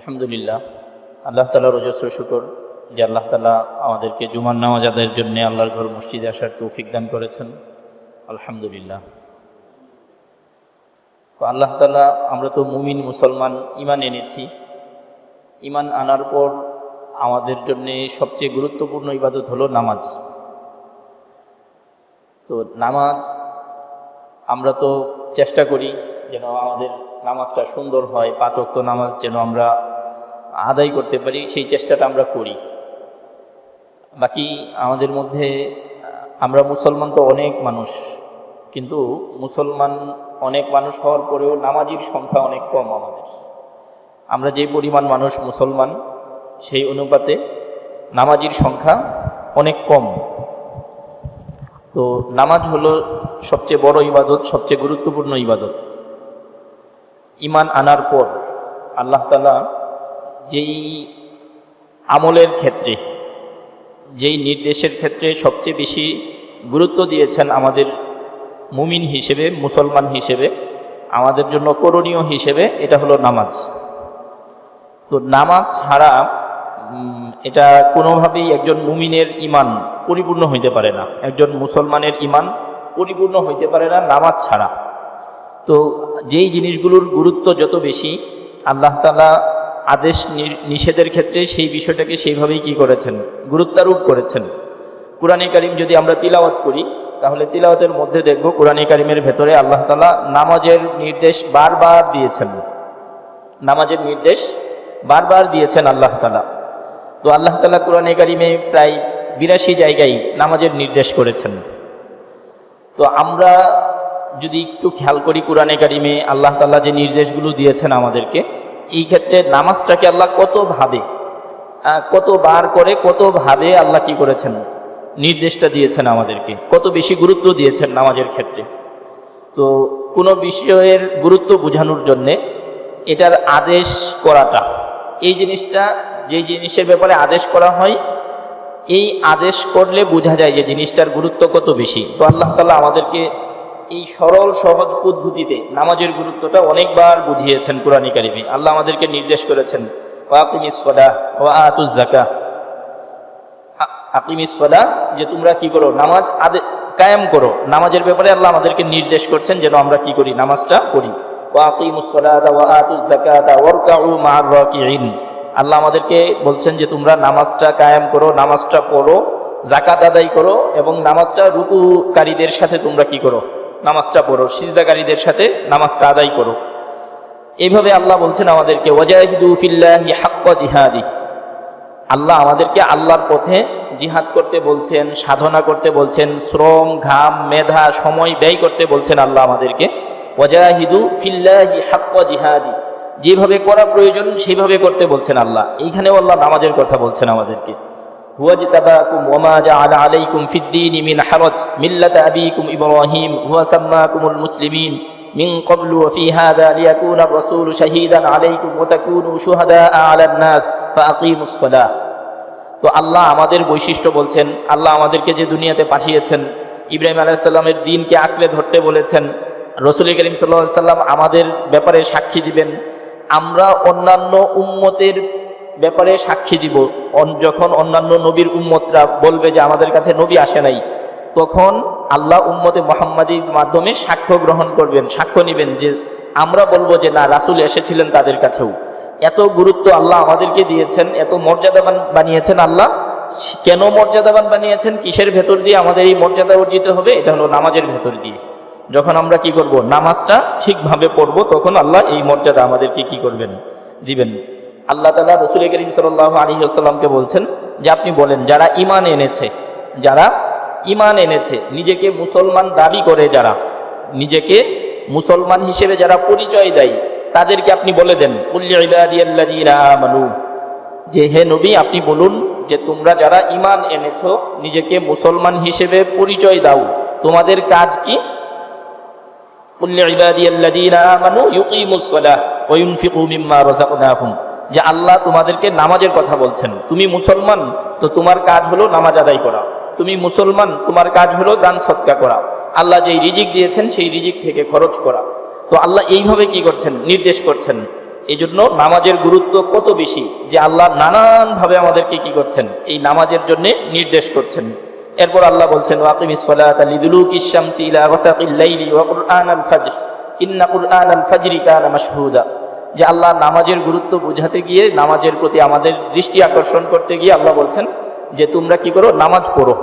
আলহামদুলিল্লাহ, আল্লাহ তাআলার অজস্র শুকর যে আল্লাহ তাআলা আমাদেরকে জুমার নামাজ আদায়ের জন্য আল্লাহর ঘর মসজিদে আসার তৌফিক দান করেছেন। আলহামদুলিল্লাহ। তো আল্লাহ তাআলা, আমরা তো মুমিন মুসলমান, ঈমান এনেছি। ঈমান আনার পর আমাদের জন্য সবচেয়ে গুরুত্বপূর্ণ ইবাদত হলো নামাজ। তো নামাজ আমরা তো চেষ্টা করি যেন আমাদের নামাজটা সুন্দর হয়, 5 ওয়াক্ত নামাজ যেন আমরা আদায় করতে পারি, সেই চেষ্টাটা আমরা করি। বাকি আমাদের মধ্যে আমরা মুসলমান তো অনেক মানুষ, কিন্তু মুসলমান অনেক মানুষ হওয়ার পরেও নামাজির সংখ্যা অনেক কম আমাদের। আমরা যে পরিমাণ মানুষ মুসলমান, সেই অনুপাতে নামাজির সংখ্যা অনেক কম। তো নামাজ হলো সবচেয়ে বড় ইবাদত, সবচেয়ে গুরুত্বপূর্ণ ইবাদত। ঈমান আনার পর আল্লাহ তাআলা যেই আমলের ক্ষেত্রে, যেই নির্দেশের ক্ষেত্রে সবচেয়ে বেশি গুরুত্ব দিয়েছেন আমাদের মুমিন হিসেবে, মুসলমান হিসেবে, আমাদের জন্য করণীয় হিসেবে, এটা হলো নামাজ। তো নামাজ ছাড়া এটা কোনোভাবেই একজন মুমিনের ঈমান পরিপূর্ণ হইতে পারে না, একজন মুসলমানের ঈমান পরিপূর্ণ হইতে পারে না নামাজ ছাড়া। তো যেই জিনিসগুলোর গুরুত্ব যত বেশি, আল্লাহ তাআলা আদেশ নিষেধের ক্ষেত্রে সেই বিষয়টাকে সেইভাবেই কি করেছেন, গুরুত্বারোপ করেছেন। কুরআনে কারীম যদি আমরা তিলাওয়াত করি, তাহলে তিলাওয়াতের মধ্যে দেখব কুরআনে কারীমের ভেতরে আল্লাহ তাআলা নামাজের নির্দেশ বারবার দিয়েছেন, নামাজের নির্দেশ বারবার দিয়েছেন আল্লাহ তাআলা। তো আল্লাহ তাআলা কুরআনে কারীমে প্রায় 82 জায়গায় নামাজের নির্দেশ করেছেন। তো আমরা যদি একটু খেয়াল করি কুরআনে কারীমে আল্লাহ তাআলা যে নির্দেশগুলো দিয়েছেন আমাদেরকে, এই ক্ষেত্রে নামাজটাকে আল্লাহ কতবার করে কতভাবে আল্লাহ কি করেছেন, নির্দেশটা দিয়েছেন আমাদেরকে, কত বেশি গুরুত্ব দিয়েছেন নামাজের ক্ষেত্রে। তো কোনো বিষয়ের গুরুত্ব বোঝানোর জন্যে এটার আদেশ করাটা, এই জিনিসটা, যে জিনিসের ব্যাপারে আদেশ করা হয়, এই আদেশ করলে বোঝা যায় যে জিনিসটার গুরুত্ব কত বেশি। তো আল্লাহ তাআলা আমাদেরকে এই সরল সহজ পদ্ধতিতে নামাজের গুরুত্বটা অনেকবার বুঝিয়েছেন কুরআনে কারীমে। আল্লাহ আমাদেরকে নির্দেশ করেছেন, ওয়াকিমিস সালাহ ওয়া আতুজ যাকাহ, আকিমিস সালাহ, যে তোমরা কি করো, নামাজ কায়েম করো। নামাজের ব্যাপারে আল্লাহ আমাদেরকে নির্দেশ করছেন যেন আমরা কি করি, নামাজটা পড়ি। ওয়াকিমুস সালাতা ওয়া আতুজ যাকাতা ওয়ারকাউ মা'আর রাকিঈন, আল্লাহ আমাদেরকে বলছেন যে তোমরা নামাজটা কায়েম করো, নামাজটা পড়ো, যাকাত আদায় করো, এবং নামাজটা রুকুকারীদের সাথে তোমরা কি করো, নামাজটা পড়ো, সিজদাকারীদের সাথে নামাজটা আদায় করো। এইভাবে আল্লাহ বলছেন আমাদেরকে ওয়াজাহিদু ফিল্লাহি হাক্কা জিহাদি, আল্লাহ আমাদেরকে আল্লাহর পথে জিহাদ করতে বলছেন, সাধনা করতে বলছেন, শ্রম ঘাম মেধা সময় ব্যয় করতে বলছেন আল্লাহ আমাদেরকে। ওয়াজাহিদু ফিল্লাহি হাক্কা জিহাদি, যেভাবে করা প্রয়োজন সেইভাবে করতে বলছেন আল্লাহ। এইখানেও আল্লাহ নামাজের কথা বলছেন আমাদেরকে। হুয়াজতাবাকুম ওয়ামা জাআলা আলাইকুম ফিদ্দীনি মিন হারাজ মিল্লাতা আবিকুম ইব্রাহিম হুয়া সাম্মাকুমুল মুসলিমিন মিন ক্বাবলু ওয়া ফি হাযা লিয়াকুনা আর-রাসূলু শাহীদান আলাইকুম ওয়া তাকুনু শুহাদাআ আলান নাস ফাআকিমুস সালাহ। তো আল্লাহ আমাদের বৈশিষ্ট্য বলছেন, আল্লাহ আমাদেরকে যে দুনিয়াতে পাঠিয়েছেন, ইব্রাহিম আলাইহিস সালামের দ্বীনকে আঁকড়ে ধরতে বলেছেন, রাসূল করিম সাল্লাল্লাহু আলাইহি সাল্লাম আমাদের ব্যাপারে সাক্ষী দিবেন, আমরা অন্যান্য উম্মতের ব্যাপারে সাক্ষী দিব। যখন অন্যান্য নবীর উম্মতরা বলবে যে আমাদের কাছে নবী আসে নাই, তখন আল্লাহ উম্মতে মুহাম্মাদীর মাধ্যমে সাক্ষ্য গ্রহণ করবেন, সাক্ষ্য নেবেন, যে আমরা বলবো যে না, রাসূল এসেছিলেন তাদের কাছেও। এত গুরুত্ব আল্লাহ আমাদেরকে দিয়েছেন, এত মর্যাদাবান বানিয়েছেন আল্লাহ। কেন মর্যাদাবান বানিয়েছেন, কিসের ভেতর দিয়ে আমাদের এই মর্যাদা অর্জিত হবে, এটা হলো নামাজের ভেতর দিয়ে। যখন আমরা কি করব, নামাজটা ঠিকভাবে পড়ব, তখন আল্লাহ এই মর্যাদা আমাদেরকে কি করবেন, দিবেন। আল্লাহ তাআলা রাসূল করিম সাল্লাল্লাহু আলাইহি ওয়াসাল্লামকে বলছেন যে আপনি বলেন, যারা ঈমান এনেছে, নিজেকে মুসলমান দাবি করে, যারা নিজেকে মুসলমান হিসেবে যারা পরিচয় দেয়, তাদেরকে আপনি বলে দেন, কুল ইবাদিয়াল্লাযীনা আমানু, যে হে নবী আপনি বলুন যে তোমরা যারা ঈমান এনেছো, নিজেকে মুসলমান হিসেবে পরিচয় দাও, তোমাদের কাজ কি? কুল ইবাদিয়াল্লাযীনা আমানু ইউকিমুস সালাহ ওয়া ইউনফিকু মিম্মা রাযাকনাহুম, যে আল্লাহ তোমাদেরকে নামাজের কথা বলছেন। তুমি মুসলমান, তো তোমার কাজ হলো নামাজ আদায় করা। তুমি মুসলমান, তোমার কাজ হলো দান সদকা করা। আল্লাহ যেই রিজিক দিয়েছেন সেই রিজিক থেকে খরচ করা। তো আল্লাহ এইভাবে কি করছেন, নির্দেশ করছেন। এই জন্য নামাজের গুরুত্ব কত বেশি যে আল্লাহ নানানভাবে আমাদেরকে কি করছেন, এই নামাজের জন্য নির্দেশ করছেন। এরপর আল্লাহ বলছেন ওয়াকিমিস সালাতা লিদুলুকিশ শামসি ইলা গাসাকিল লাইলি ওয়া কুরআনাল ফাজর ইন্না কুরআনাল ফাজরি কানা মাশহুদা। যে আল্লাহ নামাজের গুরুত্ব বোঝাতে গিয়ে, নামাজের প্রতি আমাদের দৃষ্টি আকর্ষণ করতে গিয়ে আল্লাহ বলছেন যে তোমরা কি করো, নামাজ পড়ো,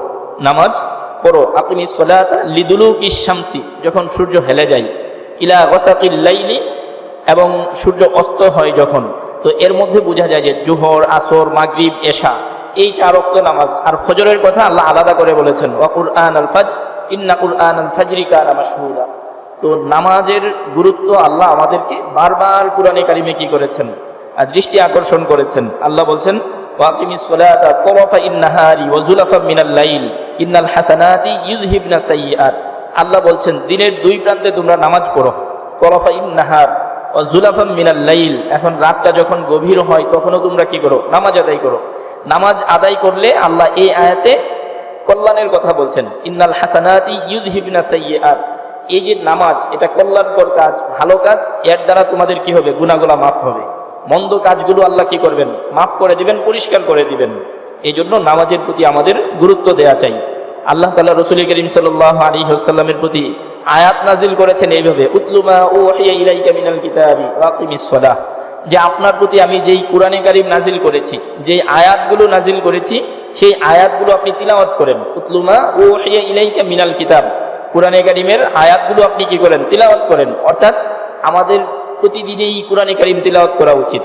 নামাজ পড়ো। আকিমিস সালাতা লিদুলুকিশ শামসি, যখন সূর্য হেলে যায়, ইলা গাসাকিল লাইলি, এবং সূর্য অস্ত হয় যখন, তো এর মধ্যে বোঝা যায় যে জোহর, আসর, মাগরিব, এশা, এই 4 ওয়াক্ত নামাজ। আর ফজরের কথা আল্লাহ আলাদা করে বলেছেন ওয়া কুরআনাল ফাজর ইন্না কুরআনাল ফাজরি কানা মাশহুদা। তো নামাজের গুরুত্ব আল্লাহ আমাদেরকে বারবার কুরআনে কারিমে কি করেছেন, আর দৃষ্টি আকর্ষণ করেছেন। আল্লাহ বলছেন ওয়াকিমিস সালাতা তারাফাইন নাহারি ওয়া যুলাফাম মিনাল লাইল ইন্নাল হাসানাতি ইউযহিবনা সাইয়্যাত। আল্লাহ বলছেন দিনের 2 প্রান্তে তোমরা নামাজ পড়ো, তারাফাইন নাহার ওয়া যুলাফাম মিনাল লাইল। এখন রাতটা যখন গভীর হয় তখনও তোমরা কি করো, নামাজ আদায় করো। নামাজ আদায় করলে আল্লাহ এই আয়াতে কল্যাণের কথা বলছেন, ইন্নাল হাসানাতি ইউযহিবনা সাইয়্যাত। এই যে নামাজ, এটা কল্যাণকর কাজ, ভালো কাজ, এর দ্বারা তোমাদের কি হবে, গুনাহগুলো মাফ হবে, মন্দ কাজগুলো আল্লাহ কি করবেন, মাফ করে দিবেন, পরিষ্কার করে দিবেন। এই জন্য নামাজের প্রতি আমাদের গুরুত্ব দেয়া চাই। আল্লাহ তাআলা রাসূল করিম সাল্লাল্লাহু আলাইহি ওয়াসাল্লামের প্রতি আয়াত নাজিল করেছেন এইভাবে, উতলুমা উহিয়া ইলাইকা মিনাল কিতাবি ওয়াকিমিস সালাহ। যে আপনার প্রতি আমি যেই কুরআনে কারীম নাজিল করেছি, যেই আয়াতগুলো নাজিল করেছি, সেই আয়াতগুলো আপনি তিলাওয়াত করেন। উতলুমা উহিয়া ইলাইকা মিনাল কিতাব, কুরআনে কারীমের আয়াতগুলো আপনি কি করেন, তিলাওয়াত করেন। অর্থাৎ আমাদের প্রতিদিনই কুরআনে কারীম তিলাওয়াত করা উচিত।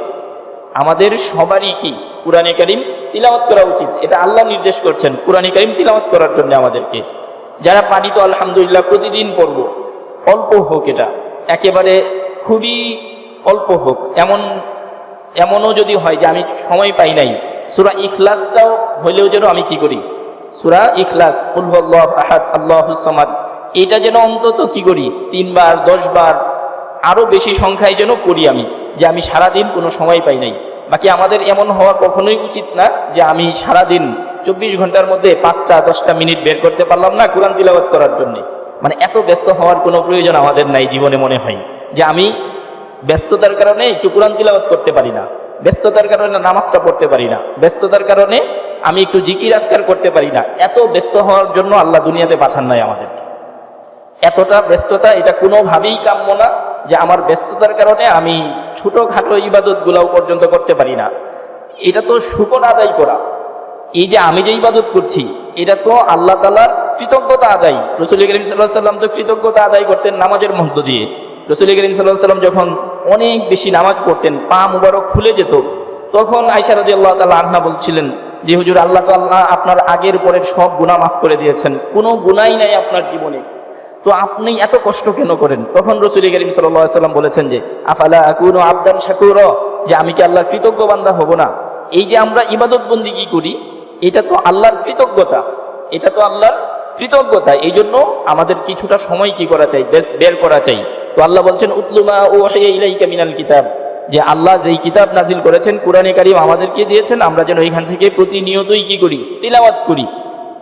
আমাদের সবারই কি কুরআনে কারীম তিলাওয়াত করা উচিত, এটা আল্লাহ নির্দেশ করছেন কুরআনে কারীম তিলাওয়াত করার জন্য আমাদেরকে। যারা পারি তো আলহামদুলিল্লাহ প্রতিদিন পড়ব, অল্প হোক, এটা একেবারে খুবই অল্প হোক। এমনও যদি হয় যে আমি সময় পাই নাই, সূরা ইখলাসটাও হইলেও যেন আমি কি করি, সূরা ইখলাস, কুল হুয়াল্লাহু আহাদ আল্লাহুস সামাদ, এটা যেন অন্তত কি করি 3 বার 10 বার, আরো বেশি সংখ্যায় যেন পড়ি আমি, যে আমি সারাদিন কোনো সময় পাই নাই। বাকি আমাদের এমন হওয়া কখনোই উচিত না যে আমি সারাদিন 24 ঘন্টার মধ্যে 5-10টা মিনিট বের করতে পারলাম না কুরআন তিলাওয়াত করার জন্য। মানে এত ব্যস্ত হওয়ার কোনো প্রয়োজন আমাদের নাই জীবনে। মনে হয় যে আমি ব্যস্ততার কারণে একটু কুরআন তিলাওয়াত করতে পারি না, ব্যস্ততার কারণে নামাজটা পড়তে পারি না, ব্যস্ততার কারণে আমি একটু জিকির আজকার করতে পারি না। এত ব্যস্ত হওয়ার জন্য আল্লাহ দুনিয়াতে পাঠান নাই আমাদেরকে। এতটা ব্যস্ততা এটা কোনোভাবেই কাম্য না যে আমার ব্যস্ততার কারণে আমি ছোটখাটো ইবাদতগুলাও পর্যন্ত করতে পারি না। এটা তো শুকর আদায় করা। এই যে আমি যে ইবাদত করছি, এটা তো আল্লাহ তাআলার কৃতজ্ঞতা আদায়। রাসূল করিম সাল্লাল্লাহু আলাইহি ওয়াসাল্লাম তো কৃতজ্ঞতা আদায় করতেন নামাজের মধ্য দিয়ে। রাসূল করিম সাল্লাল্লাহু আলাইহি ওয়াসাল্লাম যখন অনেক বেশি নামাজ পড়তেন, পা মুবারক ফুলে যেত, তখন আয়েশা রাদিয়াল্লাহু তাআলা আনহা বলছিলেন যে হুজুর, আল্লাহ তাআলা আপনার আগের পরের সব গুনাহ মাফ করে দিয়েছেন, কোনো গুনাহই নাই আপনার জীবনে, তো আপনি এত কষ্ট কেন করেন? তখন রাসূল করিম সাল্লাল্লাহু আলাইহি ওয়াসাল্লাম বলেছেন যে আফালা আকুনু আবদান শাকুরা, যে আমি কি আল্লাহর কৃতজ্ঞ বান্দা হব না? এই যে আমরা ইবাদত বন্দেগী করি, এটা তো আল্লাহর কৃতজ্ঞতা, এটা তো আল্লাহর কৃতজ্ঞতা। এই জন্য আমাদের কিছুটা সময় কি করা চাই, বের করা চাই। তো আল্লাহ বলছেন উতলুমা উহিয়া ইলাইকা মিনাল কিতাব, যে আল্লাহ যেই কিতাব নাজিল করেছেন কুরআনে কারীম আমাদেরকে দিয়েছেন, আমরা যেন এখান থেকে প্রতিনিয়তই কি করি, তিলাওয়াত করি।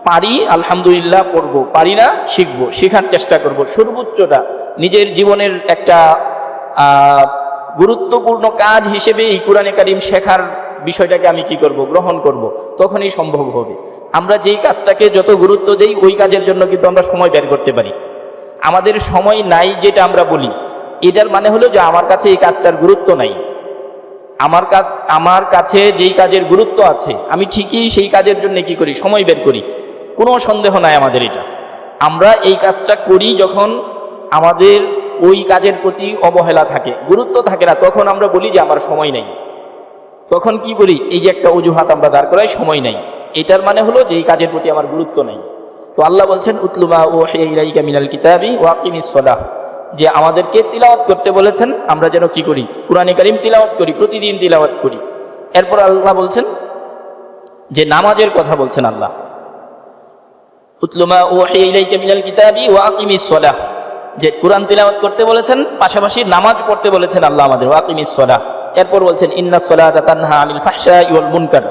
পারি আলহামদুলিল্লাহ পড়বো, পারি না শিখবো, শেখার চেষ্টা করব। সর্বোচ্চটা নিজের জীবনের একটা গুরুত্বপূর্ণ কাজ হিসেবে এই কুরআনে কারীম শেখার বিষয়টাকে আমি কি করব, গ্রহণ করব। তখনই সম্ভব হবে। আমরা যেই কাজটাকে যত গুরুত্ব দেই, ওই কাজের জন্য কিন্তু আমরা সময় বের করতে পারি। আমাদের সময় নাই যেটা আমরা বলি, এটার মানে হলো যে আমার কাছে এই কাজটার গুরুত্ব নাই। আমার কাছে যেই কাজের গুরুত্ব আছে, আমি ঠিকই সেই কাজের জন্য কি করি, সময় বের করি, কোনো সন্দেহ নাই আমাদের এটা। আমরা এই কাজটা করি যখন আমাদের ওই কাজের প্রতি অবহেলা থাকে, গুরুত্ব থাকে না, তখন আমরা বলি যে আমার সময় নাই। তখন কি করি, এই যে একটা অজুহাত আমরা দাঁড় করাই, সময় নাই, এটার মানে হলো যে এই কাজের প্রতি আমার গুরুত্ব নাই। তো আল্লাহ বলছেন উতলুমা উহিয়া ইলাইকা মিনাল কিতাবি ওয়াকিমিস সালাহ, যে আমাদেরকে তিলাওয়াত করতে বলেছেন, আমরা যেন কি করি, কুরআনে কারীম তিলাওয়াত করি, প্রতিদিন তিলাওয়াত করি। এরপর আল্লাহ বলছেন যে নামাজের কথা বলছেন আল্লাহ, উতলুমা উহিয়া ইলাইকা মিনাল কিতাবি ওয়াকিমিস সালাহ, যে কুরআন তিলাওয়াত করতে বলেছেন, পাশাপাশি নামাজ পড়তে বলেছেন আল্লাহ আমাদের, ওয়াকিমিস সালাহ। এরপর বলছেন ইন্নাস সালাতা তানহা আনিল ফাহশাই ওয়াল মুনকার,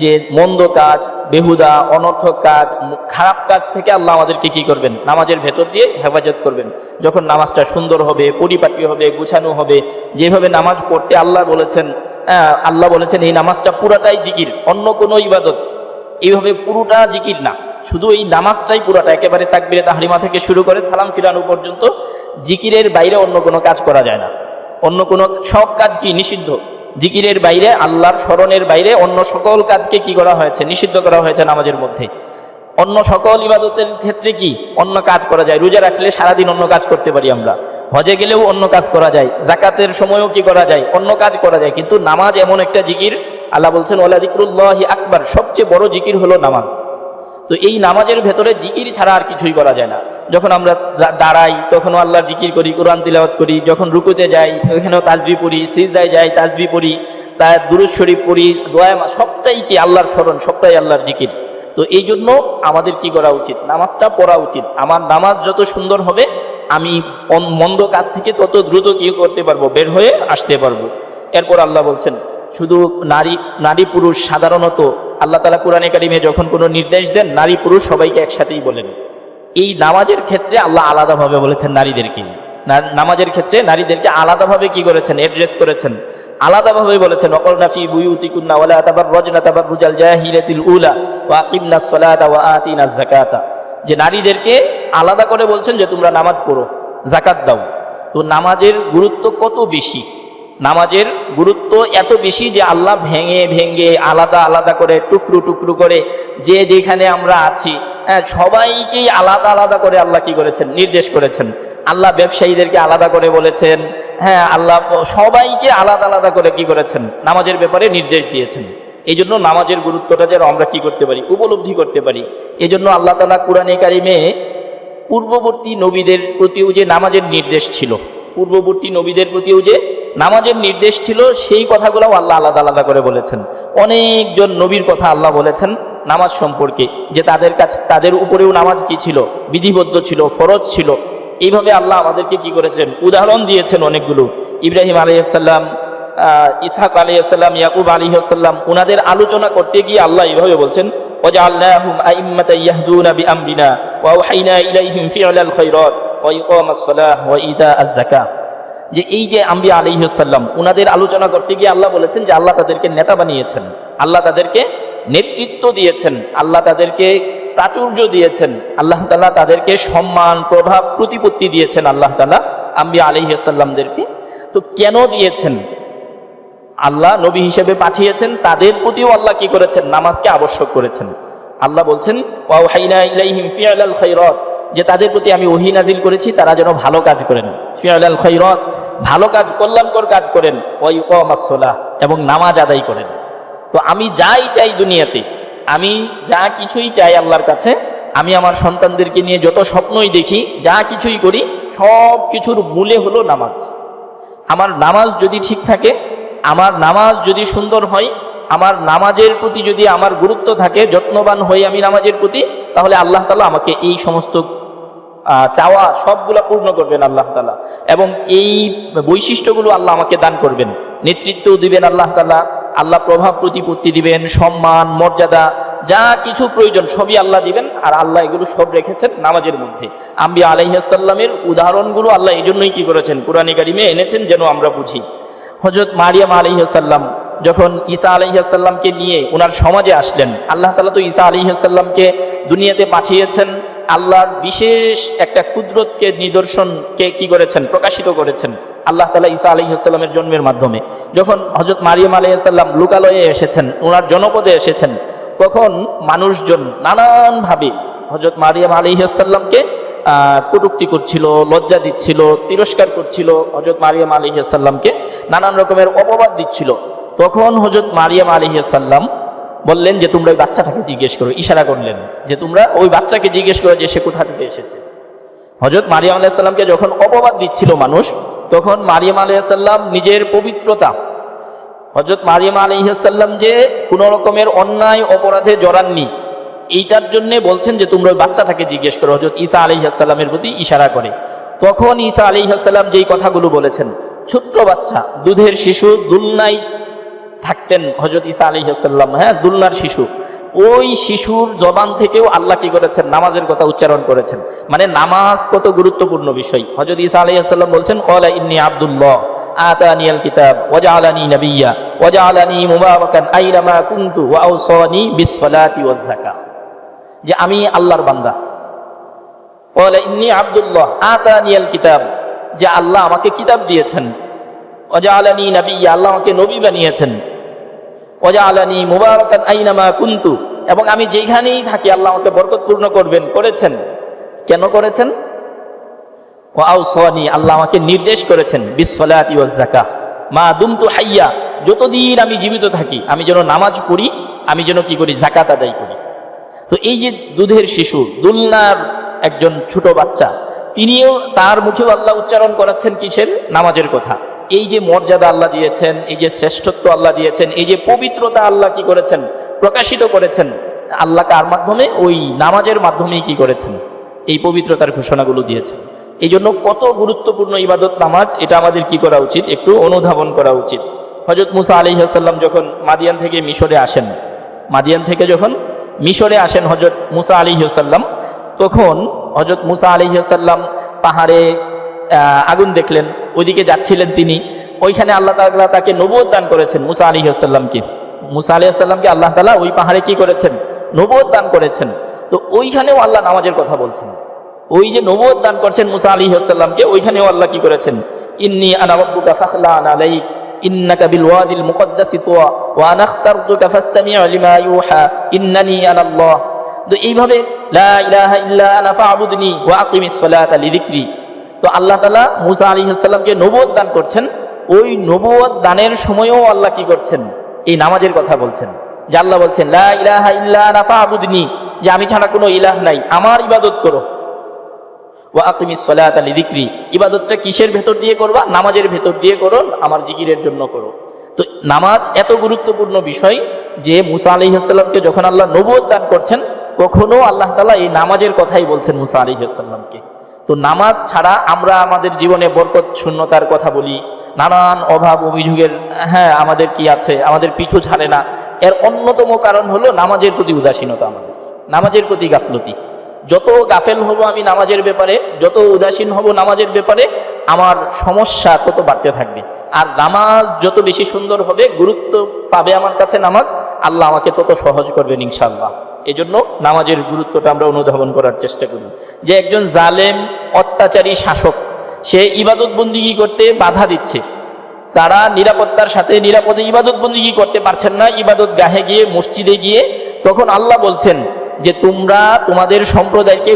যে মন্দ কাজ, বেহুদা, অনর্থক কাজ, খারাপ কাজ থেকে আল্লাহ আমাদেরকে কি করবেন? নামাজের ভেতর দিয়ে হেফাজত করবেন। যখন নামাজটা সুন্দর হবে, পরিপাটি হবে, গুছানো হবে, যেভাবে নামাজ পড়তে আল্লাহ বলেছেন এই নামাজটা পুরাটাই জিকির, অন্য কোনো ইবাদত এইভাবে পুরোটা জিকির না, শুধু এই নামাজটাই পুরাটা, একেবারে তাকবীরে তাহরিমা থেকে শুরু করে সালাম ফিরানো পর্যন্ত জিকিরের বাইরে অন্য কোনো কাজ করা যায় না। অন্য কোনো সব কাজ কি নিষিদ্ধ। জিকিরের বাইরে, আল্লাহর স্মরণের বাইরে অন্য সকল কাজকে কি করা হয়েছে? নিষিদ্ধ করা হয়েছে নামাজের মধ্যে। অন্য সকল ইবাদতের ক্ষেত্রে কি অন্য কাজ করা যায়? রোজা রাখলে সারাদিন অন্য কাজ করতে পারি আমরা, হজে গেলেও অন্য কাজ করা যায়, জাকাতের সময়ও কি করা যায়? অন্য কাজ করা যায়। কিন্তু নামাজ এমন একটা জিকির, আল্লাহ বলছেন ওয়ালা যিকরুল্লাহি আকবার, সবচেয়ে বড় জিকির হলো নামাজ। তো এই নামাজের ভেতরে জিকির ছাড়া আর কিছুই করা যায় না। যখন আমরা দাঁড়াই তখনও আল্লাহর জিকির করি, কোরআন তিলাওয়াত করি, যখন রুকুতে যাই ওখানেও তাসবিহ পড়ি, সিজদায় যাই তাসবিহ পড়ি, তার দুরূদ শরীফ পড়ি, দোয়া, সবটাই কি আল্লাহর স্মরণ, সবটাই আল্লাহর জিকির। তো এই জন্য আমাদের কি করা উচিত? নামাজটা পড়া উচিত। আমার নামাজ যত সুন্দর হবে আমি মন্দ কাজ থেকে তত দ্রুত কি করতে পারবো? বের হয়ে আসতে পারবো। এরপর আল্লাহ বলছেন শুধু নারী পুরুষ, সাধারণত আল্লাহ তাআলা কোরআনে কারিমে যখন কোনো নির্দেশ দেন নারী পুরুষ সবাইকে একসাথেই বলেন। এই নামাজের ক্ষেত্রে আল্লাহ আলাদাভাবে বলেছেন নারীদেরকে, নামাজের ক্ষেত্রে নারীদেরকে আলাদাভাবে কি করেছেন? অ্যাড্রেস করেছেন, আলাদাভাবে বলেছেন ওয়াকরনা ফি বুয়ুতিকুন্না ওয়ালা তাবাররাজনা তাবাররুজাল জাহিলিয়াতিল উলা ওয়া আকিমনাস সালাতা ওয়া আতিনাজ যাকাতা, যে নারীদেরকে আলাদা করে বলছেন যে তোমরা নামাজ পড়ো, যাকাত দাও। তো নামাজের গুরুত্ব কত বেশি! নামাজের গুরুত্ব এত বেশি যে আল্লাহ ভেঙে ভেঙে আলাদা আলাদা করে টুকরো টুকরো করে যে যেখানে আমরা আছি সবাইকেই আলাদা আলাদা করে আল্লাহ কি করেছেন? নির্দেশ করেছেন। আল্লাহ ব্যবসায়ীদেরকে আলাদা করে বলেছেন, আল্লাহ সবাইকে আলাদা আলাদা করে কি করেছেন? নামাজের ব্যাপারে নির্দেশ দিয়েছেন। এই জন্য নামাজের গুরুত্বটা যেন আমরা কি করতে পারি? উপলব্ধি করতে পারি। এই জন্য আল্লাহ তাআলা কোরআনে কারিমে পূর্ববর্তী নবীদের প্রতিও যে নামাজের নির্দেশ ছিল, পূর্ববর্তী নবীদের প্রতিও যে নামাজের নির্দেশ ছিল, সেই কথাগুলোও আল্লাহ আলাদা আলাদা করে বলেছেন। অনেকজন নবীর কথা আল্লাহ বলেছেন নামাজ সম্পর্কে, যে তাদের উপরেও নামাজ কি ছিল? বিধিবদ্ধ ছিল, ফরজ ছিল। এইভাবে আল্লাহ আমাদেরকে কি করেছেন? উদাহরণ দিয়েছেন অনেকগুলো। ইব্রাহিম আলাইহিস সালাম, ইসহাক আলাইহিস সালাম, ইয়াকুব আলাইহিস সালাম, ওনাদের আলোচনা করতে গিয়ে আল্লাহ এইভাবে বলছেন ওয়াজআলনাহুম আইম্মাতান ইয়াহদুনা বিআমরিনা ওয়া আওহাইনা ইলাইহিম ফি'লাল খায়রাত ওয়া ইকামাস সালাহ ওয়া ইতাআজ যাকাত। যে এই যে আম্বিয়া আলাইহিস সালাম, ওনাদের আলোচনা করতে গিয়ে আল্লাহ বলেছেন যে আল্লাহ তাদেরকে নেতা বানিয়েছেন, আল্লাহ তাদেরকে নেতৃত্ব দিয়েছেন, আল্লাহ তাদেরকে প্রাচুর্য দিয়েছেন, আল্লাহ তাআলা তাদেরকে সম্মান, প্রভাব, প্রতিপত্তি দিয়েছেন আল্লাহ তাআলা আম্বিয়া আলাইহিস সালামদেরকে। তো কেন দিয়েছেন? আল্লাহ নবী হিসেবে পাঠিয়েছেন, তাদের প্রতিও আল্লাহ কি করেছেন? নামাজকে আবশ্যক করেছেন। আল্লাহ বলছেন ওয়াহাইনা ইলাইহিম ফি'লাল খায়রাত, যে তাদের প্রতি আমি ওহী নাজিল করেছি তারা যেন ভালো কাজ করেন। ফি'লাল খায়রাত, ভালো কাজ, কল্যাণকর কাজ করেন। ওয়া ইকামাস সালাহ, এবং নামাজ আদায় করেন। তো আমি যাই চাই দুনিয়াতে, আমি যা কিছুই চাই আল্লাহর কাছে, আমি আমার সন্তানদেরকে নিয়ে যত স্বপ্নই দেখি, যা কিছুই করি, সব কিছুর মূলে হলো নামাজ। আমার নামাজ যদি ঠিক থাকে, আমার নামাজ যদি সুন্দর হয়, আমার নামাজের প্রতি যদি আমার গুরুত্ব থাকে, যত্নবান হই আমি নামাজের প্রতি, তাহলে আল্লাহ তাআলা আমাকে এই সমস্ত চাওয়া সবগুলা পূর্ণ করবেন আল্লাহ তাআলা, এবং এই বৈশিষ্ট্যগুলো আল্লাহ আমাকে দান করবেন। নেতৃত্ব দিবেন আল্লাহ তাআলা, আল্লাহ প্রভাব প্রতিপত্তি দিবেন, সম্মান, মর্যাদা, যা কিছু প্রয়োজন সবই আল্লাহ দিবেন। আর আল্লাহ এগুলো সব রেখেছেন নামাজের মধ্যে। আম্বিয়া আলাইহিস সালামের উদাহরণগুলো আল্লাহ এই জন্যই কি করেছেন? কোরআনে কারিমে এনেছেন যেন আমরা বুঝি। হযরত মারিয়াম আলাইহিস সালাম যখন ঈসা আলাইহিস সালামকে নিয়ে ওনার সমাজে আসলেন, আল্লাহ তাআলা তো ঈসা আলাইহিস সালামকে দুনিয়াতে পাঠিয়েছেন, আল্লাহর বিশেষ একটা কুদরতকে, নিদর্শনকে কি করেছেন? প্রকাশিত করেছেন আল্লাহ তাআলা ঈসা আলাইহিস সালামের জন্মের মাধ্যমে। যখন হযরত মারিয়াম আলাইহিস সালাম লোকালয়ে এসেছেন, ওনার জনপদে এসেছেন, তখন মানুষজন নানানভাবে হযরত মারিয়াম আলাইহিস সালামকে কটূক্তি করছিল, লজ্জা দিচ্ছিল, তিরস্কার করছিল, হযরত মারিয়াম আলাইহিস সালামকে নানান রকমের অপবাদ দিচ্ছিল। তখন হযরত মারিয়াম আলাইহিস সালাম বললেন যে তোমরা ওই বাচ্চাটাকে জিজ্ঞেস করো, ইশারা করলেন যে তোমরা ওই বাচ্চাকে জিজ্ঞেস করো যে সে কোথা থেকে এসেছে। হযরত মারিয়াম আলাইহিস সালামকে যখন অপবাদ দিচ্ছিল মানুষ, তখন মারিয়াম আলাইহিস সালাম নিজের পবিত্রতা, হযরত মারিয়াম আলাইহিস সালাম যে কোনো রকমের অন্যায় অপরাধে জড়াননি, এইটার জন্য বলছেন যে তোমরা ওই বাচ্চাটাকে জিজ্ঞেস করো, হযরত ঈসা আলাইহিস সালামের প্রতি ইশারা করে। তখন ঈসা আলাইহিস সালাম যেই কথাগুলো বলেছেন, ছোট্ট বাচ্চা, দুধের শিশু, দুলনায় থাকতেন হযরত ঈসা আলাইহিস সালাম, হ্যাঁ, দুলনার শিশু, ওই শিশুর জবান থেকেও আল্লাহ কি করেছেন, নামাজের কথা উচ্চারণ করেছেন। মানে নামাজ কত গুরুত্বপূর্ণ বিষয়। হযরত ঈসা আলাইহিস সালাম বলছেন, ক্বালা ইন্নী আব্দুল্লাহ আতানিয়াল কিতাব ওয়া জাআলানি নাবিয়্যা ওয়া জাআলানি মুবারাকান আইনামা কুনতু ওয়া আওসানি বিস-সালাতি ওয়াজ-যাকাত, যে আমি আল্লাহর বান্দা। ক্বালা ইন্নী আব্দুল্লাহ আতানিয়াল কিতাব, যে আল্লাহ আমাকে কিতাব দিয়েছেন। ওয়া জাআলানি নাবিয়্যা, আল্লাহ আমাকে নবী বানিয়েছেন। ওয়া জাআলানি মুবারাকান আইনামা কুনতু, এবং আমি যেখানেই থাকি আল্লাহ আমাকে বরকতপূর্ণ করবেন, করেছেন। কেন করেছেন? ওয়া আওসানি, আল্লাহ আমাকে নির্দেশ করেছেন বিস-সালাতি ওয়াজ-যাকাত মা দুমতু হাইয়া, যতদিন আমি জীবিত থাকি আমি যেন নামাজ পড়ি, আমি যেন কি করি, যাকাত আদায় করি। তো এই যে দুধের শিশু, দুলনার একজন ছোট বাচ্চা, তিনিও তার মুখেও আল্লাহ উচ্চারণ করাচ্ছেন কিসের? নামাজের কথা। এই যে মর্যাদা আল্লাহ দিয়েছেন, এই যে শ্রেষ্ঠত্ব আল্লাহ দিয়েছেন, এই যে পবিত্রতা আল্লাহ কি করেছেন, প্রকাশিত করেছেন, আল্লাহ কার মাধ্যমে? ওই নামাজের মাধ্যমেই কি করেছেন, এই পবিত্রতার ঘোষণাগুলো দিয়েছেন। এই জন্য কত গুরুত্বপূর্ণ ইবাদত নামাজ, এটা আমাদের কি করা উচিত, একটু অনুধাবন করা উচিত। হযরত মুসা আলাইহিস সালাম যখন মাদিয়ান থেকে মিশরে আসেন, মাদিয়ান থেকে যখন মিশরে আসেন হযরত মুসা আলাইহিস সালাম, তখন হযরত মুসা আলাইহিস সালাম পাহাড়ে আগুন দেখলেন, ওইদিকে যাচ্ছিলেন তিনি। ওইখানে আল্লাহ তাআলা তাকে নবুয়ত দান করেছেন মুসা আলাইহিস সালামকে। মুসা আলাইহিস সালামকে আল্লাহ তাআলা ওই পাহাড়ে কি করেছেন? নবুয়ত দান করেছেন। তো ওইখানেও আল্লাহ নামাজের কথা বলছেন। ওই যে নবুয়ত দান করছেন মুসা আলাইহিস সালামকে, ওইখানেও আল্লাহ কি করেছেন? ইন্নী আনা রাব্বুকা ফাখলা'ন আলাইক ইন্নাকা বিল ওয়াদিল মুকদ্দাসি তুয়া ওয়া আনা ইখতারতুকা ফাসতামি' লিমা ইউহা ইন্নানী আনাল্লাহ। তো এইভাবে লা ইলাহা ইল্লা আনা ফা'বুদনি ওয়া আকিমিস সালাতা লিযিকরি। তো আল্লাহ তাআলা মুসা আলাইহিস সালামকে নবুয়ত দান করছেন। ওই নবুয়ত দানের সময়ও আল্লাহ কি করছেন? এই নামাজের কথা বলছেন। যে আল্লাহ বলছেন লা ইলাহা ইল্লা আনা ফা'বুদনি, যে আমি ছাড়া কোনো ইলাহ নাই, আমার ইবাদত করো। ওয়া আকিমিস সালাতা লিযিকরি, ইবাদতটা কিসের ভেতর দিয়ে করবা? নামাজের ভেতর দিয়ে করো, আমার জিকিরের জন্য করো। তো নামাজ এত গুরুত্বপূর্ণ বিষয় যে মুসা আলাইহিস সালামকে যখন আল্লাহ নবুয়ত দান করছেন, কখনো আল্লাহ তাআলা এই নামাজের কথাই বলছেন মুসা আলাইহিস সালামকে। তো নামাজ ছাড়া আমরা আমাদের জীবনে বরকত শূন্যতার কথা বলি, নানান অভাব অভিযোগের, হ্যাঁ, আমাদের কি আছে, আমাদের পিছু ছাড়ে না। এর অন্যতম কারণ হলো নামাজের প্রতি উদাসীনতা, আমাদের নামাজের প্রতি গাফলতি। যত গাফেল হব আমি নামাজের ব্যাপারে, যত উদাসীন হব নামাজের ব্যাপারে, আমার সমস্যা তত বাড়তে থাকবে। আর নামাজ যত বেশি সুন্দর হবে, গুরুত্ব পাবে আমার কাছে নামাজ, আল্লাহ আমাকে তত সহজ করবেন ইনশাআল্লাহ। এজন্য নামাজের গুরুত্বটা আমরা অনুধাবন করার চেষ্টা করি। যে একজন জালেম অত্যাচারী শাসক, সে ইবাদত বন্দিগি করতে বাধা দিচ্ছে, তারা নিরাপত্তার সাথে নিরাপদে ইবাদত বন্দিগি করতে পারছেন না, ইবাদত গাহে গিয়ে, মসজিদে গিয়ে, তখন আল্লাহ বলছেন যে তোমরা তোমাদের সম্প্রদায়কে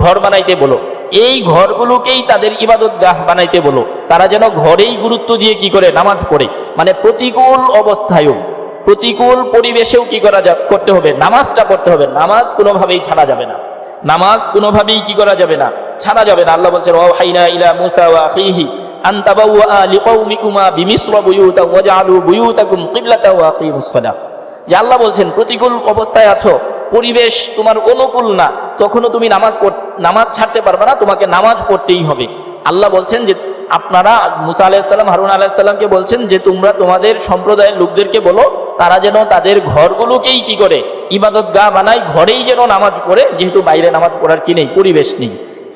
ঘর বানাইতে বলো, এই ঘরগুলোকেই তাদের ইবাদত গাহ বানাইতে বলো, তারা যেন ঘরেই গুরুত্ব দিয়ে কি করে, নামাজ পড়ে। মানে প্রতিকূল অবস্থায়ও, প্রতিকূল পরিবেশেও কি করতে হবে, নামাজটা পড়তে হবে। নামাজ কোনোভাবেই ছাড়া যাবে না, নামাজ কোনোভাবেই কি করা যাবে না, ছাড়া যাবে না। আল্লাহ বলছেন ওয়াহাইনা ইলা মুসা ওয়া আখিহি আন তাবাওয়া লিকাওমিকুমা বিমিসর বুয়ুতা ওয়াজআলু বুয়ুতাকুম কিবলাতাও ওয়া আকিমুস সালাহ। যে আল্লাহ বলছেন প্রতিকূল অবস্থায় আছো, পরিবেশ তোমার অনুকূল না, তখনও তুমি নামাজ ছাড়তে পারবে না, তোমাকে নামাজ পড়তেই হবে। আল্লাহ বলছেন যে আপনারা, মুসা আলাইহিস সালাম হারুন আলাইহিস সালামকে বলছেন যে তোমরা তোমাদের সম্প্রদায়ের লোকদেরকে বলো তারা যেন তাদের ঘরগুলোকেই কি করে, ইবাদত গাহ বানায়, ঘরেই যেন নামাজ পড়ে, যেহেতু বাইরে নামাজ পড়ার কি নেই, পরিবেশ নেই।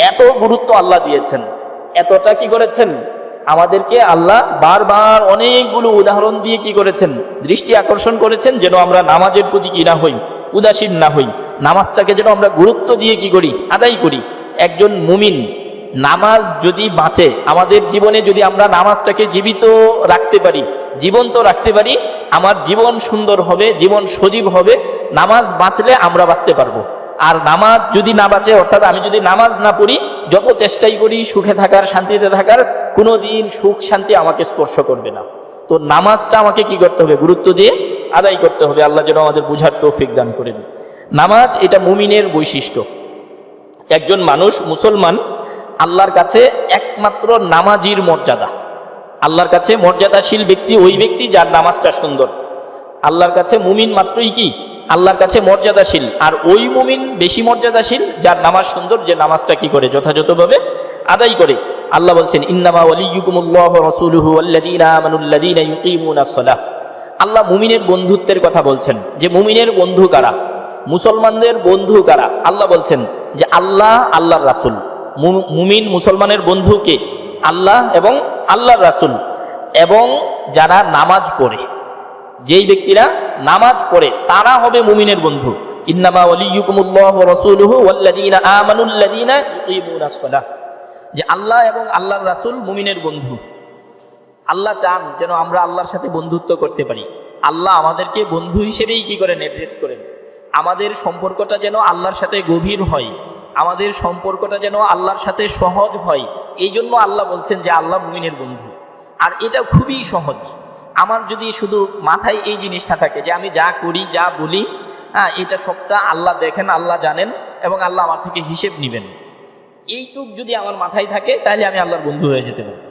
এত গুরুত্ব আল্লাহ দিয়েছেন, এতটা কি করেছেন, আমাদেরকে আল্লাহ বারবার অনেকগুলো উদাহরণ দিয়ে কি করেছেন, দৃষ্টি আকর্ষণ করেছেন, যেন আমরা নামাজের প্রতি কি না হই, উদাসীন না হই, নামাজটাকে যেন আমরা গুরুত্ব দিয়ে কি করি, আদায় করি। একজন মুমিন, নামাজ যদি বাঁচে আমাদের জীবনে, যদি আমরা নামাজটাকে জীবিত রাখতে পারি, জীবন্ত রাখতে পারি, আমার জীবন সুন্দর হবে, জীবন সজীব হবে। নামাজ বাঁচলে আমরা বাঁচতে পারবো। আর নামাজ যদি না বাঁচে, অর্থাৎ আমি যদি নামাজ না পড়ি, যত চেষ্টাই করি সুখে থাকার, শান্তিতে থাকার, কোনো দিন সুখ শান্তি আমাকে স্পর্শ করবে না। তো নামাজটা আমাকে কি করতে হবে, গুরুত্ব দিয়ে আদায় করতে হবে। আল্লাহ যেন আমাদের বুঝার তৌফিক দান করেন। নামাজ এটা মুমিনের বৈশিষ্ট্য। একজন মানুষ, মুসলমান, আল্লাহর কাছে একমাত্র নামাজির মর্যাদা। আল্লাহর কাছে মর্যাদাশীল ব্যক্তি ওই ব্যক্তি যার নামাজটা সুন্দর। আল্লাহর কাছে মুমিন মাত্রই কি, আল্লাহর কাছে মর্যাদাশীল। আর ওই মুমিন বেশি মর্যাদাশীল যার নামাজ সুন্দর, যে নামাজটা কি করে, যথাযথভাবে আদায় করে। আল্লাহ বলছেন ইন্নামা ওয়ালিয়্যুকুমুল্লাহু ওয়া রাসূলুহু ওয়াল্লাযীনা আমানুল্লাযীনা ইউকিমুনাস সালাহ। আল্লাহ মুমিনের বন্ধুত্বের কথা বলছেন, যে মুমিনের বন্ধু কারা, মুসলমানদের বন্ধু কারা। আল্লাহ বলছেন যে আল্লাহ, আল্লাহর রাসূল। মুমিন মুসলমানের বন্ধু কে? আল্লাহ এবং আল্লাহর রাসূল, এবং যারা নামাজ পড়ে, যেই ব্যক্তিরা নামাজ পড়ে তারা হবে মুমিনের বন্ধু। ইন্নামা ওয়ালিয়্যুকুমুল্লাহু ওয়া রাসূলুহু ওয়াল্লাযীনা আমানুল্লাযীনা ইউকিমুনাস সালাহ, যে আল্লাহ এবং আল্লাহর রাসূল মুমিনের বন্ধু। আল্লাহ চান যেন আমরা আল্লাহর সাথে বন্ধুত্ব করতে পারি। আল্লাহ আমাদেরকে বন্ধু হিসেবেই কি করেন? অ্যাড্রেস করেন। আমাদের সম্পর্কটা যেন আল্লাহর সাথে গভীর হয়, আমাদের সম্পর্কটা যেন আল্লাহর সাথে সহজ হয়। এই জন্য আল্লাহ বলছেন যে আল্লাহ মুমিনের বন্ধু। আর এটা খুবই সহজ। আমার যদি শুধু মাথায় এই জিনিসটা থাকে যে আমি যা করি, যা বলি, এটা সবটা আল্লাহ দেখেন, আল্লাহ জানেন, এবং আল্লাহ আমার থেকে হিসেব নেবেন, এইটুক যদি আমার মাথায় থাকে, তাহলে আমি আল্লাহর বন্ধু হয়ে যেতে পারি।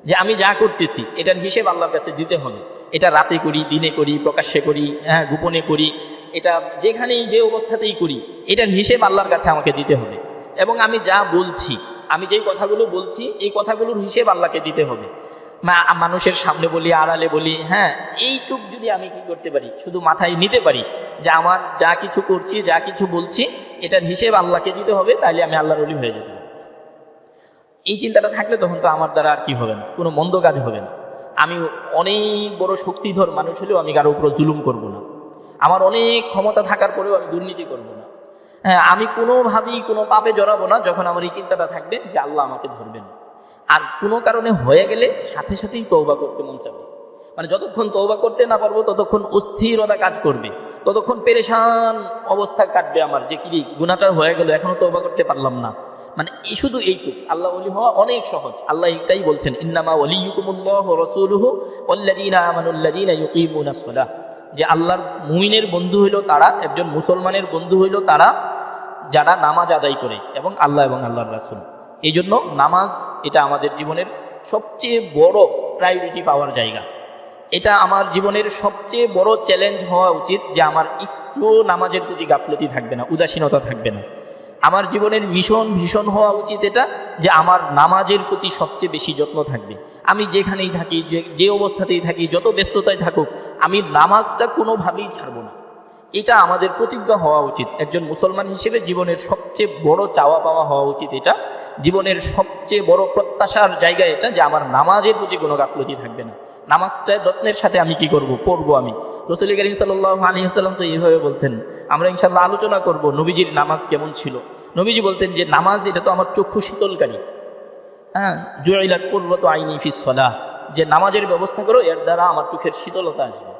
যে আমি যা করতেছি এটার হিসেব আল্লাহর কাছে দিতে হবে। এটা রাতে করি, দিনে করি, প্রকাশ্যে করি, গোপনে করি, এটা যেখানেই যে অবস্থাতেই করি, এটার হিসেব আল্লাহর কাছে আমাকে দিতে হবে। এবং আমি যা বলছি, আমি যেই কথাগুলো বলছি, এই কথাগুলোর হিসেব আল্লাহকে দিতে হবে। মানুষের সামনে বলি, আড়ালে বলি, এইটুক যদি আমি কি করতে পারি, শুধু মাথায় নিতে পারি যে আমার যা কিছু করছি, যা কিছু বলছি, এটার হিসেব আল্লাহকে দিতে হবে, তাহলে আমি আল্লাহর ওলি হয়ে যেতে পারি। এই চিন্তাটা থাকলে তখন তো আমার দ্বারা আর কি হবে না, কোনো মন্দ কাজ হবে না। আমি অনেক বড় শক্তিধর মানুষ হলেও আমি কারো উপর জুলুম করব না। আমার অনেক ক্ষমতা থাকার পরেও আমি দুর্নীতি করব না। আমি কোনোভাবেই কোনো পাপে জড়াবো না যখন আমার এই চিন্তাটা থাকবে যে আল্লাহ আমাকে ধরবেন। আর কোনো কারণে হয়ে গেলে সাথে সাথেই তওবা করতে মন চাবে। মানে যতক্ষণ তওবা করতে না পারবো ততক্ষণ অস্থিরতা কাজ করবে, ততক্ষণ পেরেশান অবস্থা কাটবে আমার, যে কি গুনাহটা হয়ে গেল, এখনো তওবা করতে পারলাম না। মানে এই শুধু এইটুক। আল্লাহ ওলি হওয়া অনেক সহজ। আল্লাহ এটাই বলছেন, ইন্নামা ওয়ালিয়্যুকুমুল্লাহু ওয়া রাসূলুহু ওয়াল্লাযীনা আমানুল্লাযীনা ইউকিমুনাস সালাহ, যে আল্লাহর মুমিনের বন্ধু হইল তারা, একজন মুসলমানের বন্ধু হইল তারা যারা নামাজ আদায় করে, এবং আল্লাহ এবং আল্লাহর রাসূল। এই জন্য নামাজ এটা আমাদের জীবনের সবচেয়ে বড় প্রায়োরিটি পাওয়ার জায়গা। এটা আমার জীবনের সবচেয়ে বড় চ্যালেঞ্জ হওয়া উচিত যে আমার একটু নামাজের প্রতি গাফলতি থাকবে না, উদাসীনতা থাকবে না। আমার জীবনের মিশন ভীষণ হওয়া উচিত এটা, যে আমার নামাজের প্রতি সবচেয়ে বেশি যত্ন থাকবে। আমি যেখানেই থাকি, যে অবস্থাতেই থাকি, যত ব্যস্ততায় থাকুক, আমি নামাজটা কোনোভাবেই ছাড়ব না। এটা আমাদের প্রতিজ্ঞা হওয়া উচিত। একজন মুসলমান হিসেবে জীবনের সবচেয়ে বড় চাওয়া পাওয়া হওয়া উচিত এটা, জীবনের সবচেয়ে বড় প্রত্যাশার জায়গা এটা, যে আমার নামাজের প্রতি কোনো গাফলতি থাকবে না। নামাজটা যত্নের সাথে আমি কি করব? পড়বো। আমি রাসূল করিম সাল্লাল্লাহু আলাইহি ওয়াসাল্লাম তো এইভাবে বলতেন। আমরা ইনশাআল্লাহ আলোচনা করব নবীজির নামাজ কেমন ছিল। নবীজি বলতেন যে নামাজ এটা তো আমার চক্ষু শীতলকারী। জুইলাত কুররাতু আইনি ফিস সালাহ, যে নামাজের ব্যবস্থা করো, এর দ্বারা আমার চোখের শীতলতা আসবে।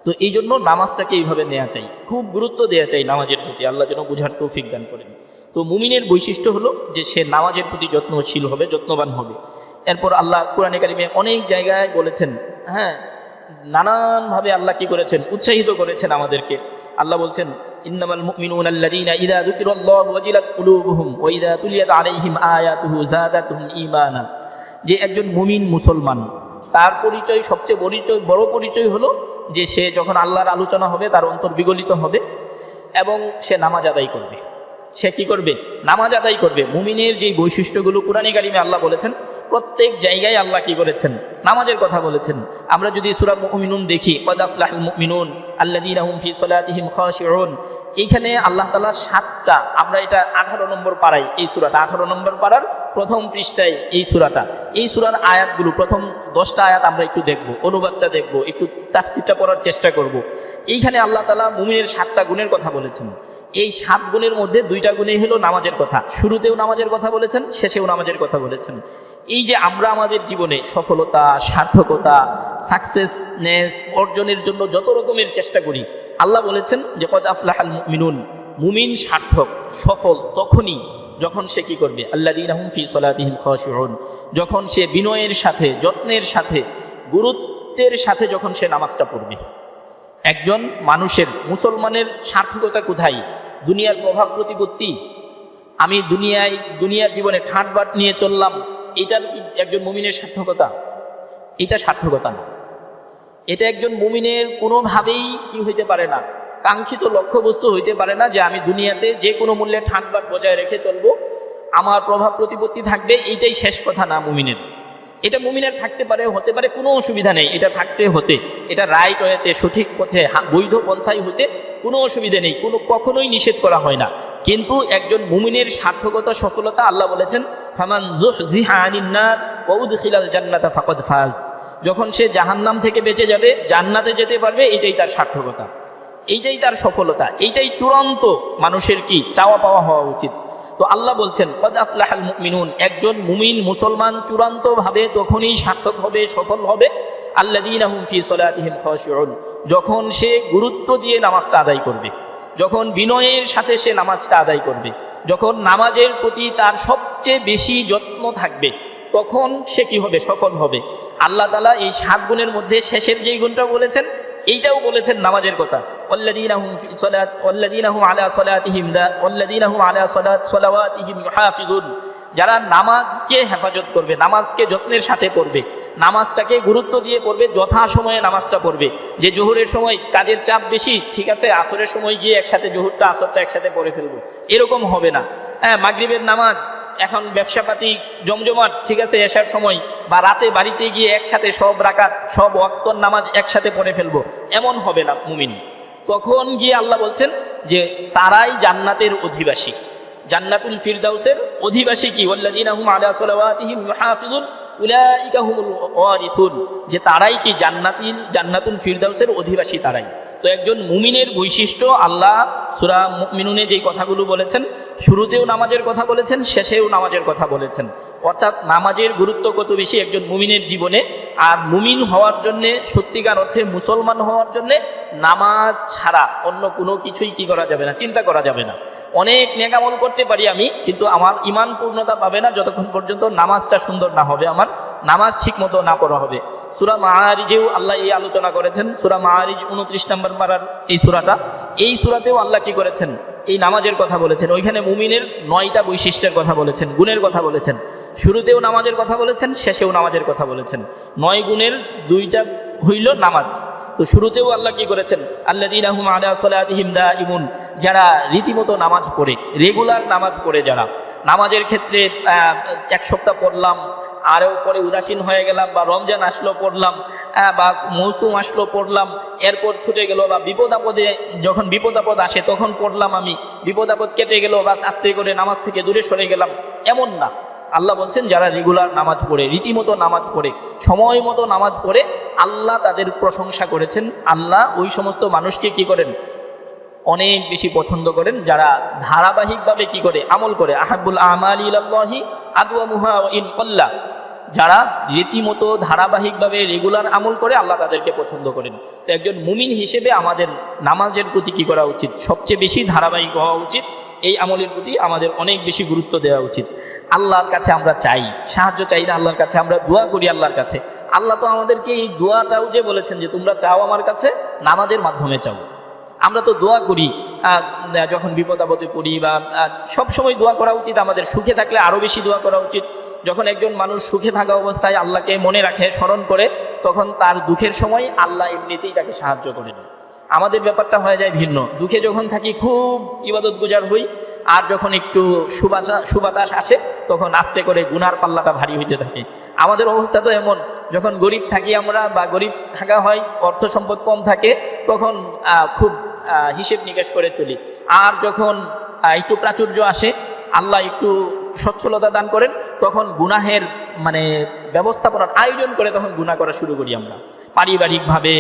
তো এই জন্য নামাজটাকে এইভাবে নেওয়া চাই, খুব গুরুত্ব দেওয়া চাই নামাজের প্রতি। আল্লাহ যেন বুঝার তৌফিক দান করেন। তো মুমিনের বৈশিষ্ট্য হলো যে সে নামাজের প্রতি যত্নশীল হবে, যত্নবান হবে। এরপর আল্লাহ কোরআনে কারিমে অনেক জায়গায় বলেছেন, নানানভাবে আল্লাহ কি করেছেন? উৎসাহিত করেছেন আমাদেরকে। আল্লাহ বলছেন, ইন্নামাল মুমিনুনা আল্লাযীনা ইযা যুকিরাল্লাহু ওয়াজিলাত কুলুবুহুম ওয়া ইযা তুলিয়াত আলাইহিম আয়াতুহু যাদাতুহুম ঈমানা, যে একজন মুমিন মুসলমান, তার পরিচয়, সবচেয়ে বড় পরিচয় হলো যে সে যখন আল্লাহর আলোচনা হবে তার অন্তর বিগলিত হবে, এবং সে নামাজ আদায় করবে। সে কি করবে? নামাজ আদায় করবে। মুমিনের যেই বৈশিষ্ট্যগুলো কোরআনে কারিমে আল্লাহ বলেছেন, প্রত্যেক জায়গায় আল্লাহ কি করেছেন? নামাজের কথা বলেছেন। আমরা যদি সূরা মুমিনুন দেখি, ক্বাদ আফলাহাল মুমিনুন আল্লাযীনা হুম ফি সালাতিহিম খাশিউন, এইখানে আল্লাহ তাআলা 7টা, আমরা এটা 18 নম্বর পারায়, এই সূরাটা 18 নম্বর পারার প্রথম পৃষ্ঠায় এই সূরাটা, এই সূরার আয়াতগুলো, প্রথম 10টা আয়াত আমরা একটু দেখব, অনুবাদটা দেখব, একটু তাফসীরটা পড়ার চেষ্টা করব। এইখানে আল্লাহ তাআলা মুমিনের 7টা গুণের কথা বলেছেন। এই 7 গুণের মধ্যে 2টা গুণই হলো নামাজের কথা। শুরুতেও নামাজের কথা বলেছেন, শেষেও নামাজের কথা বলেছেন। এই যে আমরা আমাদের জীবনে সফলতা, সার্থকতা, সাকসেসনেস অর্জনের জন্য যত রকমের চেষ্টা করি, আল্লাহ বলেছেন যে ক্বাদ আফলাহাল মুমিনুন, মুমিন সার্থক, সফল তখনই যখন সে কি করবে? আল্লাযীনা হুম ফি সালাতিহিম খাশিউন, যখন সে বিনয়ের সাথে, যত্নের সাথে, গুরুত্বের সাথে যখন সে নামাজটা পড়বে। একজন মানুষের, মুসলমানের সার্থকতা কোথায়? দুনিয়ার প্রভাব প্রতিপত্তি, আমি দুনিয়ার জীবনে ঠাটবাট নিয়ে চললাম, এটার কি একজন মুমিনের সার্থকতা? এটা সার্থকতা না। এটা একজন মুমিনের কোনোভাবেই কি হইতে পারে না, কাঙ্ক্ষিত লক্ষ্যবস্তু হইতে পারে না, যে আমি দুনিয়াতে যে কোনো মূল্যে ঠাটবাট বজায় রেখে চলবো, আমার প্রভাব প্রতিপত্তি থাকবে, এইটাই শেষ কথা না মুমিনের। এটা মুমিনের থাকতে পারে, হতে পারে, কোনো অসুবিধা নেই, এটা থাকতে হতে, এটা রাইট ওয়েতে, সঠিক পথে, বৈধ পন্থায় হতে কোনো অসুবিধা নেই, কখনোই নিষেধ করা হয় না। কিন্তু একজন মুমিনের সার্থকতা, সফলতা আল্লাহ বলেছেন ফামান যুহজিহা আনিন নার ওয়া উদখিলাল জান্নাতা ফাকাদ ফাজ, যখন সে জাহান্নাম থেকে বেঁচে যাবে, জান্নাতে যেতে পারবে, এটাই তার সার্থকতা, এইটাই তার সফলতা, এইটাই চূড়ান্ত মানুষের কি চাওয়া পাওয়া হওয়া উচিত। তো আল্লাহ বলছেন কদ আফলাহাল মুমিনুন, একজন মুমিন মুসলমান চূড়ান্তভাবে তখনই সার্থক হবে, সফল হবে, আল্লাযীনা হুম ফি সলাতিহিম খাশিউন, যখন সে গুরুত্ব দিয়ে নামাজটা আদায় করবে, যখন বিনয়ের সাথে সে নামাজটা আদায় করবে, যখন নামাজের প্রতি তার সবচেয়ে বেশি যত্ন থাকবে, তখন সে কি হবে? সফল হবে। আল্লাহ তাআলা এই 7 গুণের মধ্যে শেষের যেই গুণটা বলেছেন, এইটাও বলেছেন নামাজের কথা, ওয়াল্লাযীনা হুম ফি সলাত ওয়াল্লাযীনা হুম আলা সলাতিহিম ওয়াল্লাযীনা হুম আলা সলাওয়াতিহিম ইউহাফিজুন, যারা নামাজকে হেফাজত করবে, নামাজকে যত্নের সাথে পড়বে, নামাজটাকে গুরুত্ব দিয়ে পড়বে, যথা সময়ে নামাজটা পড়বে। যে জোহরের সময় কাজের চাপ বেশি, ঠিক আছে আসরের সময় গিয়ে একসাথে জোহরটা আসরটা একসাথে পড়ে ফেলবো, এরকম হবে না। হ্যাঁ, মাগরিবের নামাজ এখন ব্যবসাপাতি জমজমাট, ঠিক আছে এশার সময় বা রাতে বাড়িতে গিয়ে একসাথে সব রাকাত, সব ওয়াক্তর নামাজ একসাথে পড়ে ফেলবো, এমন হবে না মুমিন। তখন গিয়ে আল্লাহ বলছেন যে তারাই জান্নাতের অধিবাসী, জান্নাতুল ফিরদাউসের অধিবাসী। কি? ওয়াল্লাযীনা হুম আলা সলাওয়াতিহিম ইউহাফিজুন উলাইকা হুমুল ওয়ারিসুন, যে তারাই কি জান্নাতুল ফিরদাউসের অধিবাসী, তারাই। তো একজন মুমিনের বৈশিষ্ট্য আল্লাহ সূরা মুমিনুনে যেই কথাগুলো বলেছেন, শুরুতেও নামাজের কথা বলেছেন, শেষেও নামাজের কথা বলেছেন, অর্থাৎ নামাজের গুরুত্ব কত বেশি একজন মুমিনের জীবনে। আর মুমিন হওয়ার জন্যে, সত্যিকার অর্থে মুসলমান হওয়ার জন্যে নামাজ ছাড়া অন্য কোনো কিছুই কি করা যাবে না, চিন্তা করা যাবে না। অনেক নেকামল করতে পারি আমি, কিন্তু আমার ইমান পূর্ণতা পাবে না যতক্ষণ পর্যন্ত নামাজটা সুন্দর না হবে, আমার নামাজ ঠিক মতো না পড়া হবে। সূরা মাআরিজেও আল্লাহ এই আলোচনা করেছেন, সূরা মাআরিজ 29 নম্বর পারার এই সূরাটা, এই সূরাতেও আল্লাহ কি করেছেন? এই নামাজের কথা বলেছেন। ওইখানে মুমিনের 9টা বৈশিষ্ট্যের কথা বলেছেন, গুণের কথা বলেছেন। শুরুতেও নামাজের কথা বলেছেন, শেষেও নামাজের কথা বলেছেন। 9 গুণের 2টা হইল নামাজ। তো শুরুতেও আল্লাহ কি করেছেন? আল্লাযীনা হুম আলা সলাতিহিম দাঈমুন, যারা রীতিমতো নামাজ পড়ে, রেগুলার নামাজ পড়ে, যারা নামাজের ক্ষেত্রে 1 সপ্তাহ পড়লাম, আরও পরে উদাসীন হয়ে গেলাম, বা রমজান আসলো পড়লাম, বা মৌসুম আসলো পড়লাম, এরপর ছুটে গেল, বা বিপদ আপদে যখন বিপদ আপদ আসে তখন পড়লাম, আমি বিপদ আপদ কেটে গেল, বাস আস্তে করে নামাজ থেকে দূরে সরে গেলাম, এমন না। আল্লাহ বলছেন যারা রেগুলার নামাজ পড়ে, রীতিমতো নামাজ পড়ে, সময় মতো নামাজ পড়ে, আল্লাহ তাদের প্রশংসা করেছেন। আল্লাহ ওই সমস্ত মানুষকে কি করেন? অনেক বেশি পছন্দ করেন, যারা ধারাবাহিকভাবে কি করে? আমল করে। আহাব্বুল আমালি ইলাল্লাহি আদওয়ামুহা ওয়া ইন ক্বাল্লা, যারা রীতিমতো ধারাবাহিকভাবে রেগুলার আমল করে, আল্লাহ তাদেরকে পছন্দ করেন। তো একজন মুমিন হিসেবে আমাদের নামাজের প্রতি কি করা উচিত? সবচেয়ে বেশি ধারাবাহিক হওয়া উচিত, এই আমলের প্রতি আমাদের অনেক বেশি গুরুত্ব দেওয়া উচিত। আল্লাহর কাছে আমরা চাই, সাহায্য চাই না, আল্লাহর কাছে আমরা দোয়া করি আল্লাহর কাছে। আল্লাহ তো আমাদেরকে এই দোয়াটাও যে বলেছেন যে তোমরা চাও আমার কাছে, নামাজের মাধ্যমে চাও। আমরা তো দোয়া করি যখন বিপদ আপদে পড়ি, বা সবসময় দোয়া করা উচিত আমাদের। সুখে থাকলে আরও বেশি দোয়া করা উচিত। যখন একজন মানুষ সুখে থাকা অবস্থায় আল্লাহকে মনে রাখে, স্মরণ করে, তখন তার দুঃখের সময় আল্লাহ এমনিতেই তাকে সাহায্য করেন। আমাদের ব্যাপারটা হয়ে যায় ভিন্ন। দুঃখে যখন থাকি খুব ইবাদত গুজার হই, আর যখন একটু সুবাতাস আসে তখন আস্তে করে গুনার পাল্লাটা ভারী হইতে থাকে। আমাদের অবস্থা তো এমন, যখন গরিব থাকি আমরা, বা গরিব থাকা হয়, অর্থ সম্পদ কম থাকে, তখন খুব হিসেব নিকেশ করে চলি। আর যখন একটু প্রাচুর্য আসে, আল্লাহ একটু সচ্ছলতা দান করেন, তখন গুনাহের ব্যবস্থাপনার আয়োজন করে তখন গুনাহ করা শুরু করি আমরা। পারিবারিকভাবে,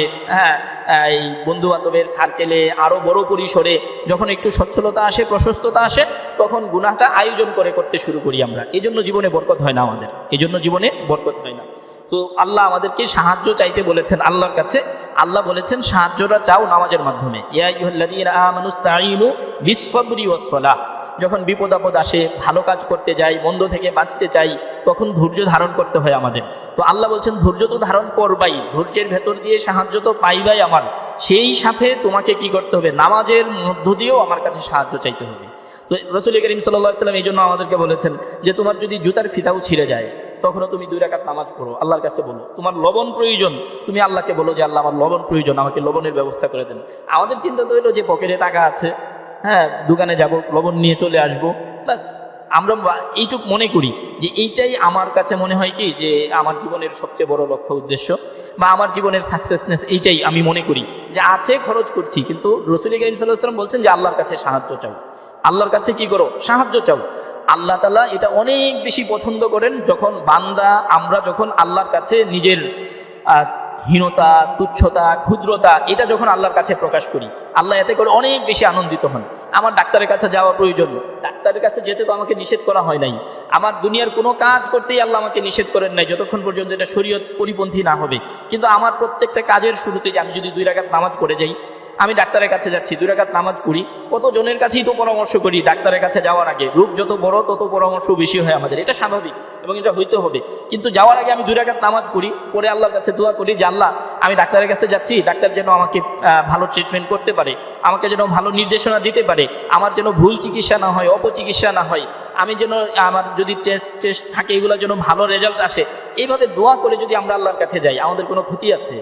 এই বন্ধু বান্ধবের সার্কেলে, আরও বড় পরিসরে যখন একটু সচ্ছলতা আসে, প্রশস্ততা আসে, তখন গুনাহটা আয়োজন করে করতে শুরু করি আমরা। এই জন্য জীবনে বরকত হয় না আমাদের, এই জন্য জীবনে বরকত হয় না। তো আল্লাহ আমাদেরকে সাহায্য চাইতে বলেছেন আল্লাহর কাছে। আল্লাহ বলেছেন সাহায্যটা চাও নামাজের মাধ্যমে। ইয়া আইয়ুহাল্লাযীনা আমানুস্তাঈনু বিস-সাবরি ওয়াস-সালাহ, যখন বিপদ আপদ আসে, ভালো কাজ করতে যাই, মন্দ থেকে বাঁচতে চাই, তখন ধৈর্য ধারণ করতে হয় আমাদের। তো আল্লাহ বলছেন ধৈর্য তো ধারণ করবাই, ধৈর্যের ভেতর দিয়ে সাহায্য তো পাইবাই আমার, সেই সাথে তোমাকে কি করতে হবে? নামাজের মধ্য দিয়েও আমার কাছে সাহায্য চাইতে হবে। তো রাসূল করিম সাল্লাল্লাহু আলাইহি ওয়াসাল্লাম এই জন্য আমাদেরকে বলেছেন যে তোমার যদি জুতার ফিতাও ছিঁড়ে যায়, তখনও তুমি 2 রাকাত নামাজ পড়ো, আল্লাহর কাছে বলো। তোমার লবণ প্রয়োজন, তুমি আল্লাহকে বলো যে আল্লাহ আমার লবণ প্রয়োজন, আমাকে লবণের ব্যবস্থা করে দেন। আমাদের চিন্তা তো হলো যে পকেটে টাকা আছে, দোকানে যাব, লবণ নিয়ে চলে আসবো, বাস আমরা এইটুক মনে করি যে এইটাই আমার কাছে মনে হয় কি যে আমার জীবনের সবচেয়ে বড় লক্ষ্য উদ্দেশ্য বা আমার জীবনের সাকসেসনেস, এইটাই আমি মনে করি যে আছে, খরচ করছি। কিন্তু রাসূল করিম সাল্লাল্লাহু আলাইহি ওয়াসাল্লাম বলছেন যে আল্লাহর কাছে সাহায্য চাও, আল্লাহর কাছে কি করো, সাহায্য চাও। আল্লাহ তাআলা এটা অনেক বেশি পছন্দ করেন যখন বান্দা, আমরা যখন আল্লাহর কাছে নিজের হীনতা, তুচ্ছতা, ক্ষুদ্রতা এটা যখন আল্লাহর কাছে প্রকাশ করি, আল্লাহ এতে করে অনেক বেশি আনন্দিত হন। আমার ডাক্তারের কাছে যাওয়া প্রয়োজন, ডাক্তারের কাছে যেতে তো আমাকে নিষেধ করা হয় নাই। আমার দুনিয়ার কোনো কাজ করতেই আল্লাহ আমাকে নিষেধ করেন নাই যতক্ষণ পর্যন্ত এটা শরীয়ত পরিপন্থী না হবে। কিন্তু আমার প্রত্যেকটা কাজের শুরুতে যে আমি যদি 2 রাকাত নামাজ পড়ে যাই, আমি ডাক্তারের কাছে যাচ্ছি 2 রাকাত নামাজ পড়ি, কত জনের কাছেই তো পরামর্শ করি ডাক্তারের কাছে যাওয়ার আগে। রোগ যত বড় তত পরামর্শ বেশি হয় আমাদের, এটা স্বাভাবিক এবং এটা হইতে হবে। কিন্তু যাওয়ার আগে আমি 2 রাকাত নামাজ পড়ি, পড়ে আল্লাহর কাছে দোয়া করি যে আল্লাহ আমি ডাক্তারের কাছে যাচ্ছি, ডাক্তার যেন আমাকে ভালো ট্রিটমেন্ট করতে পারে, আমাকে যেন ভালো নির্দেশনা দিতে পারে, আমার যেন ভুল চিকিৎসা না হয়, অপচিকিৎসা না হয়, আমি যেন আমার যদি টেস্ট থাকে এগুলো যেন ভালো রেজাল্ট আসে। এইভাবে দোয়া করে যদি আমরা আল্লাহর কাছে যাই, আমাদের কোনো ক্ষতি আছে?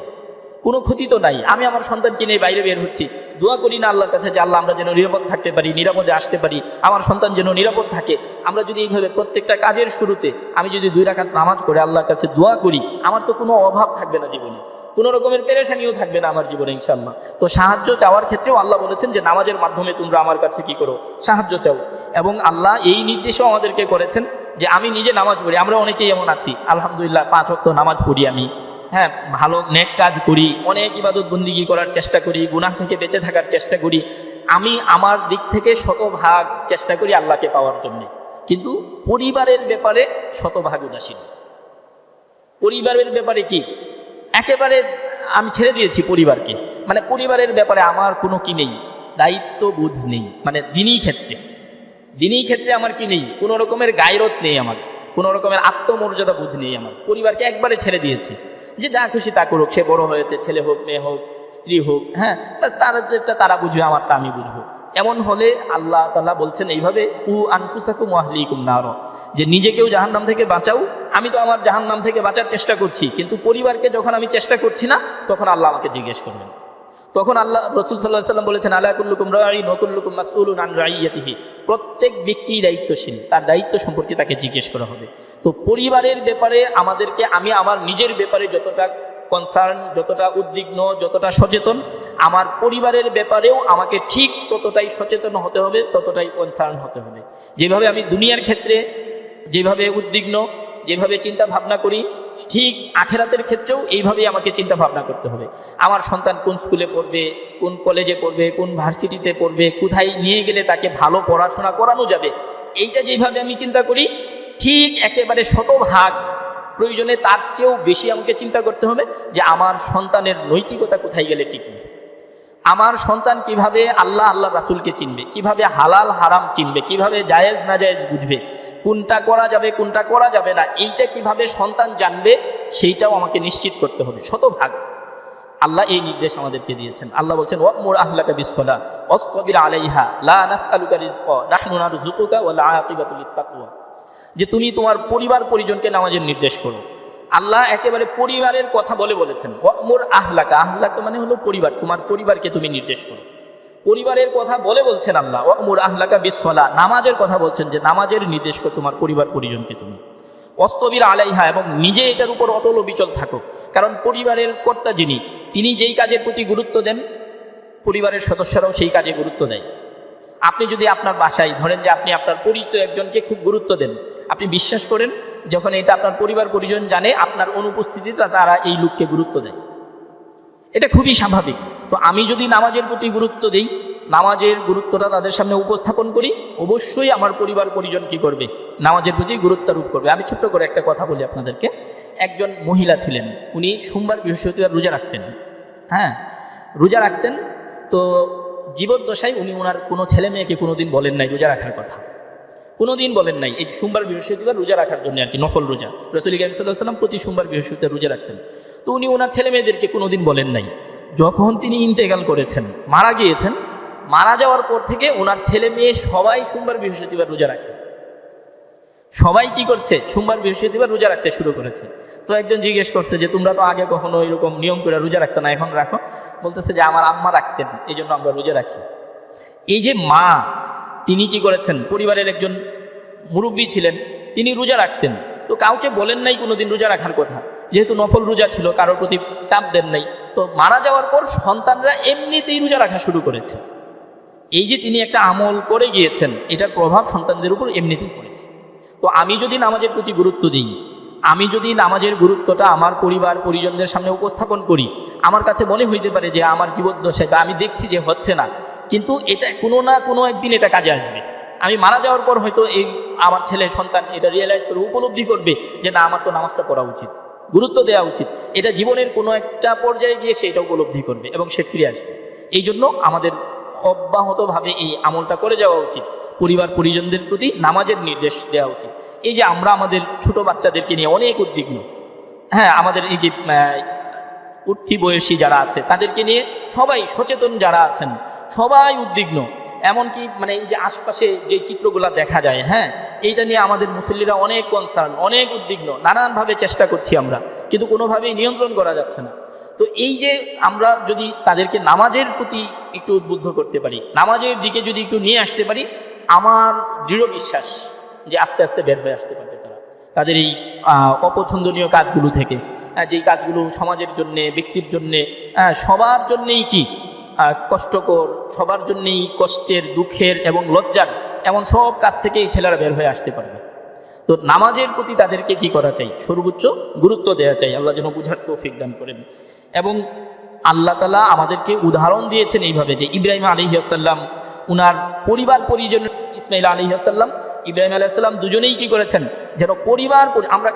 কোনো ক্ষতি তো নাই। আমি আমার সন্তানকে নিয়ে বাইরে বের হচ্ছি, দোয়া করি না আল্লাহর কাছে যে আল্লাহ আমরা যেন নিরাপদ থাকতে পারি, নিরাপদে আসতে পারি, আমার সন্তান যেন নিরাপদ থাকে। আমরা যদি এইভাবে প্রত্যেকটা কাজের শুরুতে আমি যদি 2 রাকাত নামাজ করে আল্লাহর কাছে দোয়া করি, আমার তো কোনো অভাব থাকবে না জীবনে, কোনো রকমের পেরেশানিও থাকবে না আমার জীবনে ইনশাআল্লাহ। তো সাহায্য চাওয়ার ক্ষেত্রেও আল্লাহ বলেছেন যে নামাজের মাধ্যমে তোমরা আমার কাছে কি করো, সাহায্য চাও। এবং আল্লাহ এই নির্দেশও আমাদেরকে করেছেন যে আমি নিজে নামাজ পড়ি। আমরা অনেকেই এমন আছি আলহামদুলিল্লাহ 5 ওয়াক্ত নামাজ পড়ি আমি, হ্যাঁ, ভালো নেক কাজ করি, অনেক ইবাদত বন্দিগি করার চেষ্টা করি, গুনাহ থেকে বেঁচে থাকার চেষ্টা করি, আমি আমার দিক থেকে 100% চেষ্টা করি আল্লাহকে পাওয়ার জন্য। কিন্তু পরিবারের ব্যাপারে 100% উদাসীন। পরিবারের ব্যাপারে কি একেবারে আমি ছেড়ে দিয়েছি পরিবারকে, মানে পরিবারের ব্যাপারে আমার কোনো কি নেই, দায়িত্ববোধ নেই। মানে দিনই ক্ষেত্রে আমার কি নেই, কোনো রকমের গায়রত নেই, আমার কোনো রকমের আত্মমর্যাদা বোধ নেই। আমার পরিবারকে একবারে ছেড়ে দিয়েছি যে যা খুশি তা করুক, সে বড় হয়েছে, ছেলে হোক, মেয়ে হোক, স্ত্রী হোক, হ্যাঁ, তাদেরটা তারা বুঝবে, আমারটা আমি বুঝবো। এমন হলে আল্লাহ তাআলা বলছেন এইভাবে, উ আনফুসাকুম ওয়া আহলিকুম নার, যে নিজেকেও জাহান্নাম থেকে বাঁচাও। আমি তো আমার জাহান্নাম থেকে বাঁচার চেষ্টা করছি, কিন্তু পরিবারকে যখন আমি চেষ্টা করছি না, তখন আল্লাহ আমাকে জিজ্ঞেস করবেন। তখন আল্লাহ রাসূল সাল্লাল্লাহু আলাইহি ওয়াসাল্লাম বলেছেন, আলা কুল্লুকুম রাঈন ওয়া কুল্লুকুম মাসউলুন আন রাইয়াতিহি, প্রত্যেক ব্যক্তি দায়িত্বশীল, তার দায়িত্ব সম্পর্কে তাকে জিজ্ঞেস করা হবে। তো পরিবারের ব্যাপারে আমাদেরকে, আমি আমার নিজের ব্যাপারে যতটা কনসার্ন, যতটা উদ্বিগ্ন, যতটা সচেতন, আমার পরিবারের ব্যাপারেও আমাকে ঠিক ততটাই সচেতন হতে হবে, ততটাই কনসার্ন হতে হবে। যেভাবে আমি দুনিয়ার ক্ষেত্রে যেভাবে উদ্বিগ্ন, যেভাবে চিন্তা ভাবনা করি, ঠিক আখেরাতের ক্ষেত্রেও এইভাবেই আমাকে চিন্তা ভাবনা করতে হবে। আমার সন্তান কোন স্কুলে পড়বে, কোন কলেজে পড়বে, কোন ভার্সিটিতে পড়বে, কোথায় নিয়ে গেলে তাকে ভালো পড়াশোনা করানো যাবে, এইটা যেভাবে আমি চিন্তা করি, ঠিক একেবারে 100% প্রয়োজনে তার চেয়েও বেশি আমাকে চিন্তা করতে হবে যে আমার সন্তানের নৈতিকতা কোথায় গেলে টিকবে, আমার সন্তান কিভাবে আল্লাহ রাসূলকে চিনবে, কিভাবে হালাল হারাম চিনবে, কিভাবে জায়েজ না জায়েজ বুঝবে, কোনটা করা যাবে কোনটা করা যাবে না, এইটা কিভাবে সন্তান জানবে, সেইটাও আমাকে নিশ্চিত করতে হবে 100%। আল্লাহ এই নির্দেশ আমাদেরকে দিয়েছেন। আল্লাহ বলছেন, ওয়া'মুর আহলাকা বিস-সালাহ ওয়াসতাবির আলাইহা লা নাসআলুকা রিজকা নাহনু নারযুকুকা ওয়াল আকিবাতু লিত-তাকওয়া, যে তুমি তোমার পরিবার পরিজনকে নামাজের নির্দেশ করো। আল্লাহ একেবারে পরিবারের কথা বলেছেন, ওয়া'মুর আহলাকা, আহলাকা মানে হলো পরিবার, তোমার পরিবারকে তুমি নির্দেশ করো। পরিবারের কথা বলছেন আল্লাহ, ওয়া'মুর আহলাকা বিস-সালাহ, নামাজের কথা বলছেন যে নামাজের নির্দেশ করো তোমার পরিবার পরিজনকে তুমি। ওয়াসতাবির আলাইহা, এবং নিজে এটার উপর অটল অবিচল থাকো। কারণ পরিবারের কর্তা যিনি, তিনি যেই কাজের প্রতি গুরুত্ব দেন, পরিবারের সদস্যরাও সেই কাজে গুরুত্ব দেয়। আপনি যদি আপনার বাসায় ধরেন যে আপনি আপনার পরিচিত একজনকে খুব গুরুত্ব দেন, আপনি বিশ্বাস করেন যখন এটা আপনার পরিবার পরিজন জানে আপনার অনুপস্থিতিতে তারা এই লোককে গুরুত্ব দেয়, এটা খুবই স্বাভাবিক। তো আমি যদি নামাজের প্রতি গুরুত্ব দিই, নামাজের গুরুত্বটা তাদের সামনে উপস্থাপন করি, অবশ্যই আমার পরিবার পরিজন কি করবে, নামাজের প্রতি গুরুত্বারোপ করবে। আমি ছোট্ট করে একটা কথা বলি আপনাদেরকে। একজন মহিলা ছিলেন, উনি সোমবার বৃহস্পতিবার রোজা রাখতেন, হ্যাঁ রোজা রাখতেন। তো জীবদ্দশায় উনি ওনার কোনো ছেলে মেয়েকে কোনোদিন বলেন নাই রোজা রাখার কথা, কোনোদিন বলেন নাই। এই সোমবার বৃহস্পতিবার রোজা রাখার জন্য আর কি, নফল রোজা। রাসূল কারীম সাল্লাল্লাহু আলাইহি ওয়াসাল্লাম প্রতি সোমবার বৃহস্পতিবার রোজা রাখতেন। তো উনি ওনার ছেলে মেয়েদেরকে কোনোদিন বলেন নাই। যখন তিনি ইন্তেকাল করেছেন, মারা গিয়েছেন, মারা যাওয়ার পর থেকে ওনার ছেলে মেয়ে সবাই সোমবার বৃহস্পতিবার রোজা রাখে। সবাই কি করছে, সোমবার বৃহস্পতিবার রোজা রাখতে শুরু করেছে। তো একজন জিজ্ঞেস করছে যে তোমরা তো আগে কখনো এরকম নিয়ম করে রোজা রাখতো না, এখন রাখো? বলতেছে যে আমার আম্মা রাখতেন, এই জন্য আমরা রোজা রাখি। এই যে মা, তিনি কি করেছেন, পরিবারের একজন মুরব্বী ছিলেন, তিনি রোজা রাখতেন। তো কাউকে বলেন নাই কোনোদিন রোজা রাখার কথা, যেহেতু নফল রোজা ছিল, কারোর প্রতি চাপ দেন নাই। তো মারা যাওয়ার পর সন্তানরা এমনিতেই রোজা রাখা শুরু করেছে। এই যে তিনি একটা আমল করে গিয়েছেন, এটার প্রভাব সন্তানদের উপর এমনিতেই পড়েছে। তো আমি যদি নামাজের প্রতি গুরুত্ব দিই, আমি যদি নামাজের গুরুত্বটা আমার পরিবার পরিজনদের সামনে উপস্থাপন করি, আমার কাছে মনে হইতে পারে যে আমার জীবদ্দশায় বা আমি দেখছি যে হচ্ছে না, কিন্তু এটা কোনো না কোনো একদিন এটা কাজে আসবে। আমি মারা যাওয়ার পর হয়তো এই আমার ছেলে সন্তান এটা রিয়েলাইজ করে উপলব্ধি করবে যে না, আমার তো নামাজটা পড়া উচিত, গুরুত্ব দেওয়া উচিত। এটা জীবনের কোনো একটা পর্যায়ে গিয়ে সে এটা উপলব্ধি করবে এবং সে ফিরে আসবে। এই জন্য আমাদের অব্যাহতভাবে এই আমলটা করে যাওয়া উচিত। পরিবার পরিজনদের প্রতি নামাজের নির্দেশ দেওয়া উচিত। এই যে আমরা আমাদের ছোট বাচ্চাদেরকে নিয়ে অনেক উদ্বিগ্ন, হ্যাঁ, আমাদের এই যে উঠতি বয়সী যারা আছে তাদেরকে নিয়ে সবাই সচেতন, যারা আছেন সবাই উদ্বিগ্ন। এমনকি এই যে আশপাশে যে চিত্রগুলো দেখা যায়, হ্যাঁ, এইটা নিয়ে আমাদের মুসল্লিরা অনেক কনসার্ন, অনেক উদ্বিগ্ন, নানানভাবে চেষ্টা করছি আমরা, কিন্তু কোনোভাবেই নিয়ন্ত্রণ করা যাচ্ছে না। তো এই যে আমরা যদি তাদেরকে নামাজের প্রতি একটু উদ্বুদ্ধ করতে পারি, নামাজের দিকে যদি একটু নিয়ে আসতে পারি, আমার দৃঢ় বিশ্বাস যে আস্তে আস্তে বের হয়ে আসতে পারবে তারা তাদের এই অপছন্দনীয় কাজগুলো থেকে, যেই কাজগুলো সমাজের জন্যে, ব্যক্তির জন্যে, সবার জন্যেই কি কষ্টকর, সবার জন্যেই কষ্টের, দুঃখের এবং লজ্জার, এমন সব কাজ থেকে এই ছেলেরা বের হয়ে আসতে পারবে। তো নামাজের প্রতি তাদেরকে কি করা চাই? সর্বোচ্চ গুরুত্ব দেওয়া চাই। আল্লাহ যেন বুঝার তৌফিক দান করেন। এবং আল্লাহ তাআলা আমাদেরকে উদাহরণ দিয়েছেন এইভাবে যে ইব্রাহিম আলাইহিস সালাম, উনার পরিবার পরিজন ইসমাইল আলাইহিস সালাম, ইব্রাহিম আলাইহিস সালাম দুজনেই কি করেছেন? যেন পরিবার, আমরা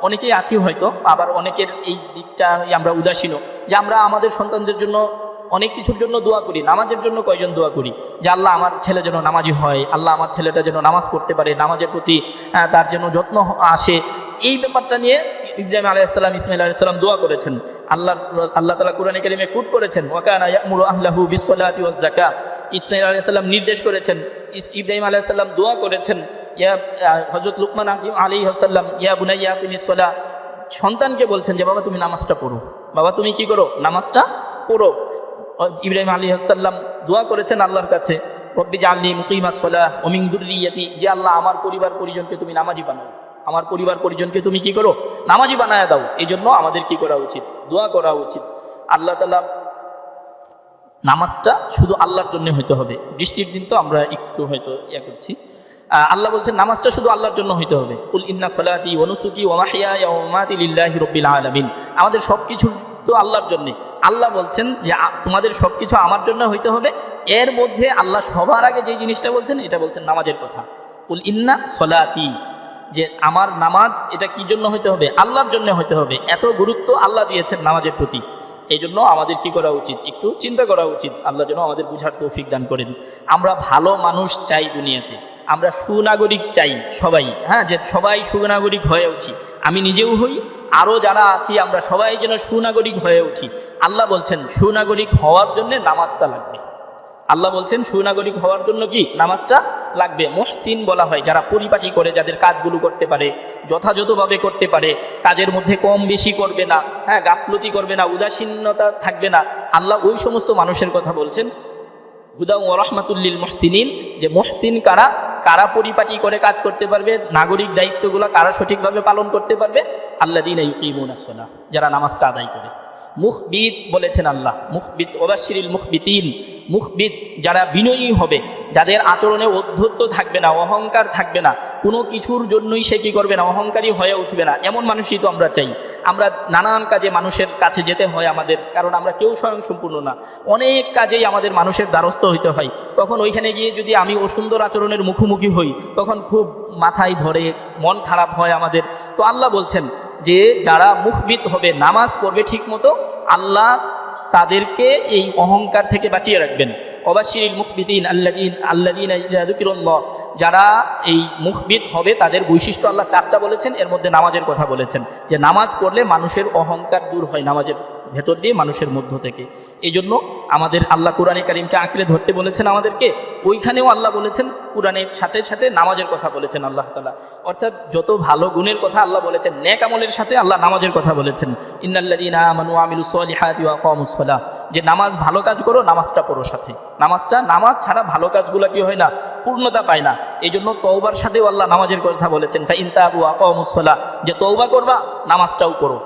অনেকেই আছি হয়তো, আবার অনেকের এই দিকটা আমরা উদাসীন, যে আমরা আমাদের সন্তানদের জন্য অনেক কিছুর জন্য দোয়া করি, নামাজের জন্য কয়জন দোয়া করি যে আল্লাহ আমার ছেলে যেন নামাজি হয়, আল্লাহ আমার ছেলেটা যেন নামাজ পড়তে পারে, নামাজের প্রতি তার যেন যত্ন আসে। এই ব্যাপারটা নিয়ে ইব্রাহিম আলাইহিস সালাম, ইসমাইল আলাইহিস সালাম দোয়া করেছেন। আল্লাহ তাআলা কোরআনে কারিমে কোট করেছেন, ওয়া কানা ইয়ামুরু আহলাহু বিসসালাতি ওয়াজ যাকাত। ইসমাইল আলাইহিস সালাম নির্দেশ করেছেন, ইব্রাহিম আলাইহিস সালাম দোয়া করেছেন, হযরত লুকমান আলাইহিস সালাম, ইয়া বুনাইয়া আকিমিস সালাহ, সন্তানকে বলছেন যে বাবা তুমি নামাজটা পড়ো, বাবা তুমি কি করো? নামাজটা পড়ো। ইব্রাহিম আলাইহিস সালাম দোয়া করেছেন আল্লাহর কাছে, রব্বি জাআলনি মুকিমাস সালাহ ওয়া মিন যুররিয়াতি, যে আল্লাহ আমার পরিবার পরিজনকে তুমি নামাজি বানাও, আমার পরিবার পরিজনকে তুমি কি করো? নামাজি বানায় দাও। এই জন্য আমাদের কি করা উচিত? দোয়া করা উচিত। আল্লাহ তাআলা নামাজটা শুধু আল্লাহর জন্য হইতে হবে। বৃষ্টির দিন তো আমরা একটু হয়তো করছি, আল্লাহ বলছেন নামাজটা শুধু আল্লাহর জন্য হইতে হবে। কুল ইন্না সলাতি ওয়া নুসুকি ওয়া মাহইয়ায়া ওয়া মামাতি লিল্লাহি রাব্বিল আলামিন। আমাদের সবকিছু তো আল্লাহর জন্য। আল্লাহ বলছেন যে তোমাদের সবকিছু আমার জন্য হইতে হবে। এর মধ্যে আল্লাহ সবার আগে যে জিনিসটা বলছেন, এটা বলছেন নামাজের কথা। কুল ইন্না সলাতি, যে আমার নামাজ এটা কি জন্য হইতে হবে? আল্লাহর জন্য হইতে হবে। এত গুরুত্ব আল্লাহ দিয়েছেন নামাজের প্রতি। এই জন্য আমাদের কি করা উচিত? একটু চিন্তা করা উচিত। আল্লাহ যেন আমাদের বুঝার তৌফিক দান করেন। আমরা ভালো মানুষ চাই দুনিয়াতে, আমরা সুনাগরিক চাই সবাই, হ্যাঁ, যে সবাই সুনাগরিক হয়ে উঠি। আমি নিজেও হই, আরও যারা আছি আমরা সবাই যেন সুনাগরিক হয়ে উঠি। আল্লাহ বলছেন সুনাগরিক হওয়ার জন্য নামাজটা লাগবে। আল্লাহ বলছেন সুনাগরিক হওয়ার জন্য কি? নামাজটা লাগবে। মুহসিন বলা হয় যারা পরিপাটি করে, যাদের কাজগুলো করতে পারে, যথাযথভাবে করতে পারে, কাজের মধ্যে কম বেশি করবে না, হ্যাঁ, গাফলতি করবে না, উদাসীনতা থাকবে না। আল্লাহ ওই সমস্ত মানুষের কথা বলছেন, হুদা ওয়া রাহমাতুল লিল মুহসিনিন, যে মুহসিন কারা? কারা পরিপাটি করে কাজ করতে পারবে, নাগরিক দায়িত্বগুলো কারা সঠিকভাবে পালন করতে পারবে? আল্লাযীনা ইউকিমুনাস সালাহ, যারা নামাজটা আদায় করে। মুখবিত বলেছেন আল্লাহ, মুখবিত ওয়াবাশশিরিল মুখবিতিন, মুখবিত যারা বিনয়ী হবে, যাদের আচরণে ঔদ্ধত্য থাকবে না, অহংকার থাকবে না, কোনো কিছুর জন্যই সে কি করবে না? অহংকারী হয়ে উঠবে না। এমন মানুষই তো আমরা চাই। আমরা নানান কাজে মানুষের কাছে যেতে হয় আমাদের, কারণ আমরা কেউ স্বয়ং সম্পূর্ণ না। অনেক কাজেই আমাদের মানুষের দ্বারস্থ হইতে হয়। তখন ওইখানে গিয়ে যদি আমি অসুন্দর আচরণের মুখোমুখি হই, তখন খুব মাথায় ধরে, মন খারাপ হয় আমাদের। তো আল্লাহ বলছেন যে যারা মুখবিত হবে, নামাজ পড়বে ঠিক মতো, আল্লাহ তাদেরকে এই অহংকার থেকে বাঁচিয়ে রাখবেন। ওয়াবাশশিরিল মুখবিতিন আল্লাযীনা ইযা যুকিরাল্লাহ, যারা এই মুখবিত হবে তাদের বৈশিষ্ট্য আল্লাহ 4টা বলেছেন, এর মধ্যে নামাজের কথা বলেছেন, যে নামাজ পড়লে মানুষের অহংকার দূর হয় নামাজের ভেতর দিয়ে, মানুষের মধ্য থেকে। এই জন্য আমাদের আল্লাহ কোরআনে কারিমকে আঁকড়ে ধরতে বলেছেন আমাদেরকে। ওইখানেও আল্লাহ বলেছেন, কোরআনের সাথে সাথে নামাজের কথা বলেছেন আল্লাহ তাআলা। অর্থাৎ যত ভালো গুণের কথা আল্লাহ বলেছেন, নেক আমলের সাথে আল্লাহ নামাজের কথা বলেছেন। ইন্নাল্লাযীনা আমানু ওয়া আমিলুস সলিহাতি ওয়া আকামুস সালাহ, যে নামাজ ভালো কাজ করো, নামাজটা পড়ো সাথে। নামাজ ছাড়া ভালো কাজগুলো কি হয় না? পূর্ণতা পায় না। এই জন্য তওবার সাথেও আল্লাহ নামাজের কথা বলেছেন, ফাইন তাবু ওয়া আকামুস সালাহ, যে তওবা করবা নামাজটাও করো।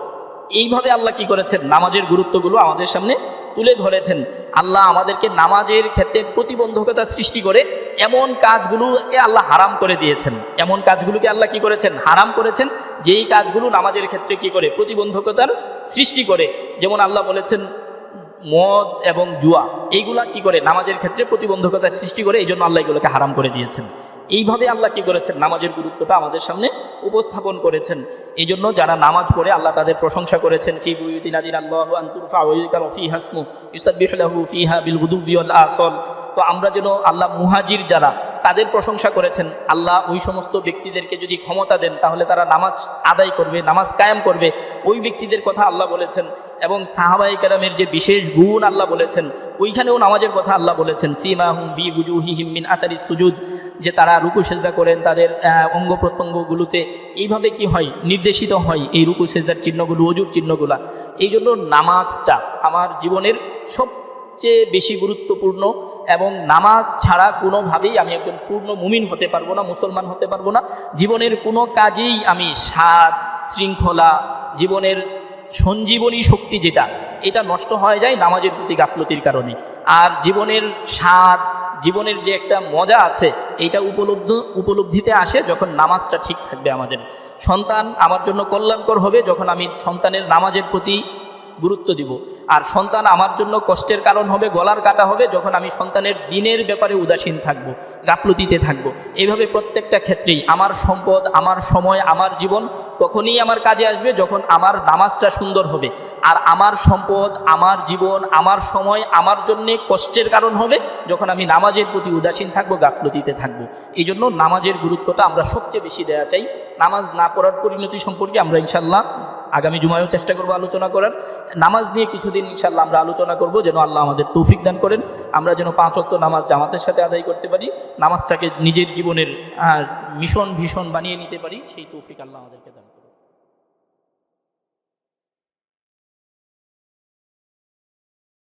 এইভাবে আল্লাহ কি করেছেন, নামাজের গুরুত্বগুলো আমাদের সামনে তুলে ধরেছেন। আল্লাহ আমাদেরকে নামাজের ক্ষেত্রে প্রতিবন্ধকতা সৃষ্টি করে এমন কাজগুলোকে আল্লাহ হারাম করে দিয়েছেন, এমন কাজগুলোকে আল্লাহ কি করেছেন, হারাম করেছেন, যেই কাজগুলো নামাজের ক্ষেত্রে কি করে প্রতিবন্ধকতার সৃষ্টি করে। যেমন আল্লাহ বলেছেন মদ এবং জুয়া, এইগুলা কি করে নামাজের ক্ষেত্রে প্রতিবন্ধকতার সৃষ্টি করে, এই জন্য আল্লাহ এগুলোকে হারাম করে দিয়েছেন। এইভাবে আল্লাহ কি করেছেন, নামাজের গুরুত্বটা আমাদের সামনে উপস্থাপন করেছেন। এই জন্য যারা নামাজ পড়ে আল্লাহ তাদের প্রশংসা করেছেন, ফি বুয়ুতিন আযিনাল্লাহু আন তুরফা ওয়া ইউযকারু ফীহা ইসমুহু ইউসাব্বিহু লাহু ফীহা বিল গুদুব্বি ওয়াল আসল। তো আমরা যেন আল্লাহ মুহাজির যারা তাদের প্রশংসা করেছেন, আল্লাহ ওই সমস্ত ব্যক্তিদেরকে যদি ক্ষমতা দেন তাহলে তারা নামাজ আদায় করবে, নামাজ কায়েম করবে, ওই ব্যক্তিদের কথা আল্লাহ বলেছেন। এবং সাহাবায়ে কেরামের যে বিশেষ গুণ আল্লাহ বলেছেন, ওইখানেও নামাজের কথা আল্লাহ বলেছেন, সীমাহুম ফি বুজুহিহিম মিন আতারিস সুজুদ, যে তারা রুকু সেজদা করেন তাদের অঙ্গ প্রত্যঙ্গগুলোতে। এইভাবে কি হয়, নির্দেশিত হয় এই রুকু সেজদার চিহ্নগুলো, অজুর চিহ্নগুলা। এই জন্য নামাজটা আমার জীবনের সবচেয়ে বেশি গুরুত্বপূর্ণ, এবং নামাজ ছাড়া কোনোভাবেই আমি একজন পূর্ণ মুমিন হতে পারবো না, মুসলমান হতে পারবো না। জীবনের কোনো কাজেই আমি স্বাদ, শৃঙ্খলা, জীবনের সঞ্জীবনী শক্তি যেটা, এটা নষ্ট হয়ে যায় নামাজের প্রতি গাফলতির কারণে। আর জীবনের স্বাদ, জীবনের যে একটা মজা আছে, এইটা উপলব্ধিতে আসে যখন নামাজটা ঠিক থাকবে। আমাদের সন্তান আমার জন্য কল্যাণকর হবে যখন আমি সন্তানের নামাজের প্রতি গুরুত্ব দিব। আর সন্তান আমার জন্য কষ্টের কারণ হবে, গলার কাটা হবে যখন আমি সন্তানের দিনের ব্যাপারে উদাসীন থাকব, গাফলতিতে থাকব। এইভাবে প্রত্যেকটা ক্ষেত্রেই আমার সম্পদ, আমার সময়, আমার জীবন তখনই আমার কাজে আসবে যখন আমার নামাজটা সুন্দর হবে। আর আমার সম্পদ, আমার জীবন, আমার সময় আমার জন্যে কষ্টের কারণ হবে যখন আমি নামাজের প্রতি উদাসীন থাকবো, গাফলতিতে থাকবো। এই জন্য নামাজের গুরুত্বটা আমরা সবচেয়ে বেশি দেওয়া চাই। নামাজ না পড়ার পরিণতি সম্পর্কে আমরা ইনশাল্লাহ আগামী জুমায়ও চেষ্টা করব আলোচনা করার। নামাজ নিয়ে কিছুদিন ইনশাল্লাহ আমরা আলোচনা করব, যেন আল্লাহ আমাদের তৌফিক দান করেন, আমরা যেন 5 ওয়াক্ত নামাজ জামাতের সাথে আদায় করতে পারি, নামাজটাকে নিজের জীবনের মিশন ভীষণ বানিয়ে নিতে পারি, সেই তৌফিক আল্লাহ আমাদেরকে দান করেন।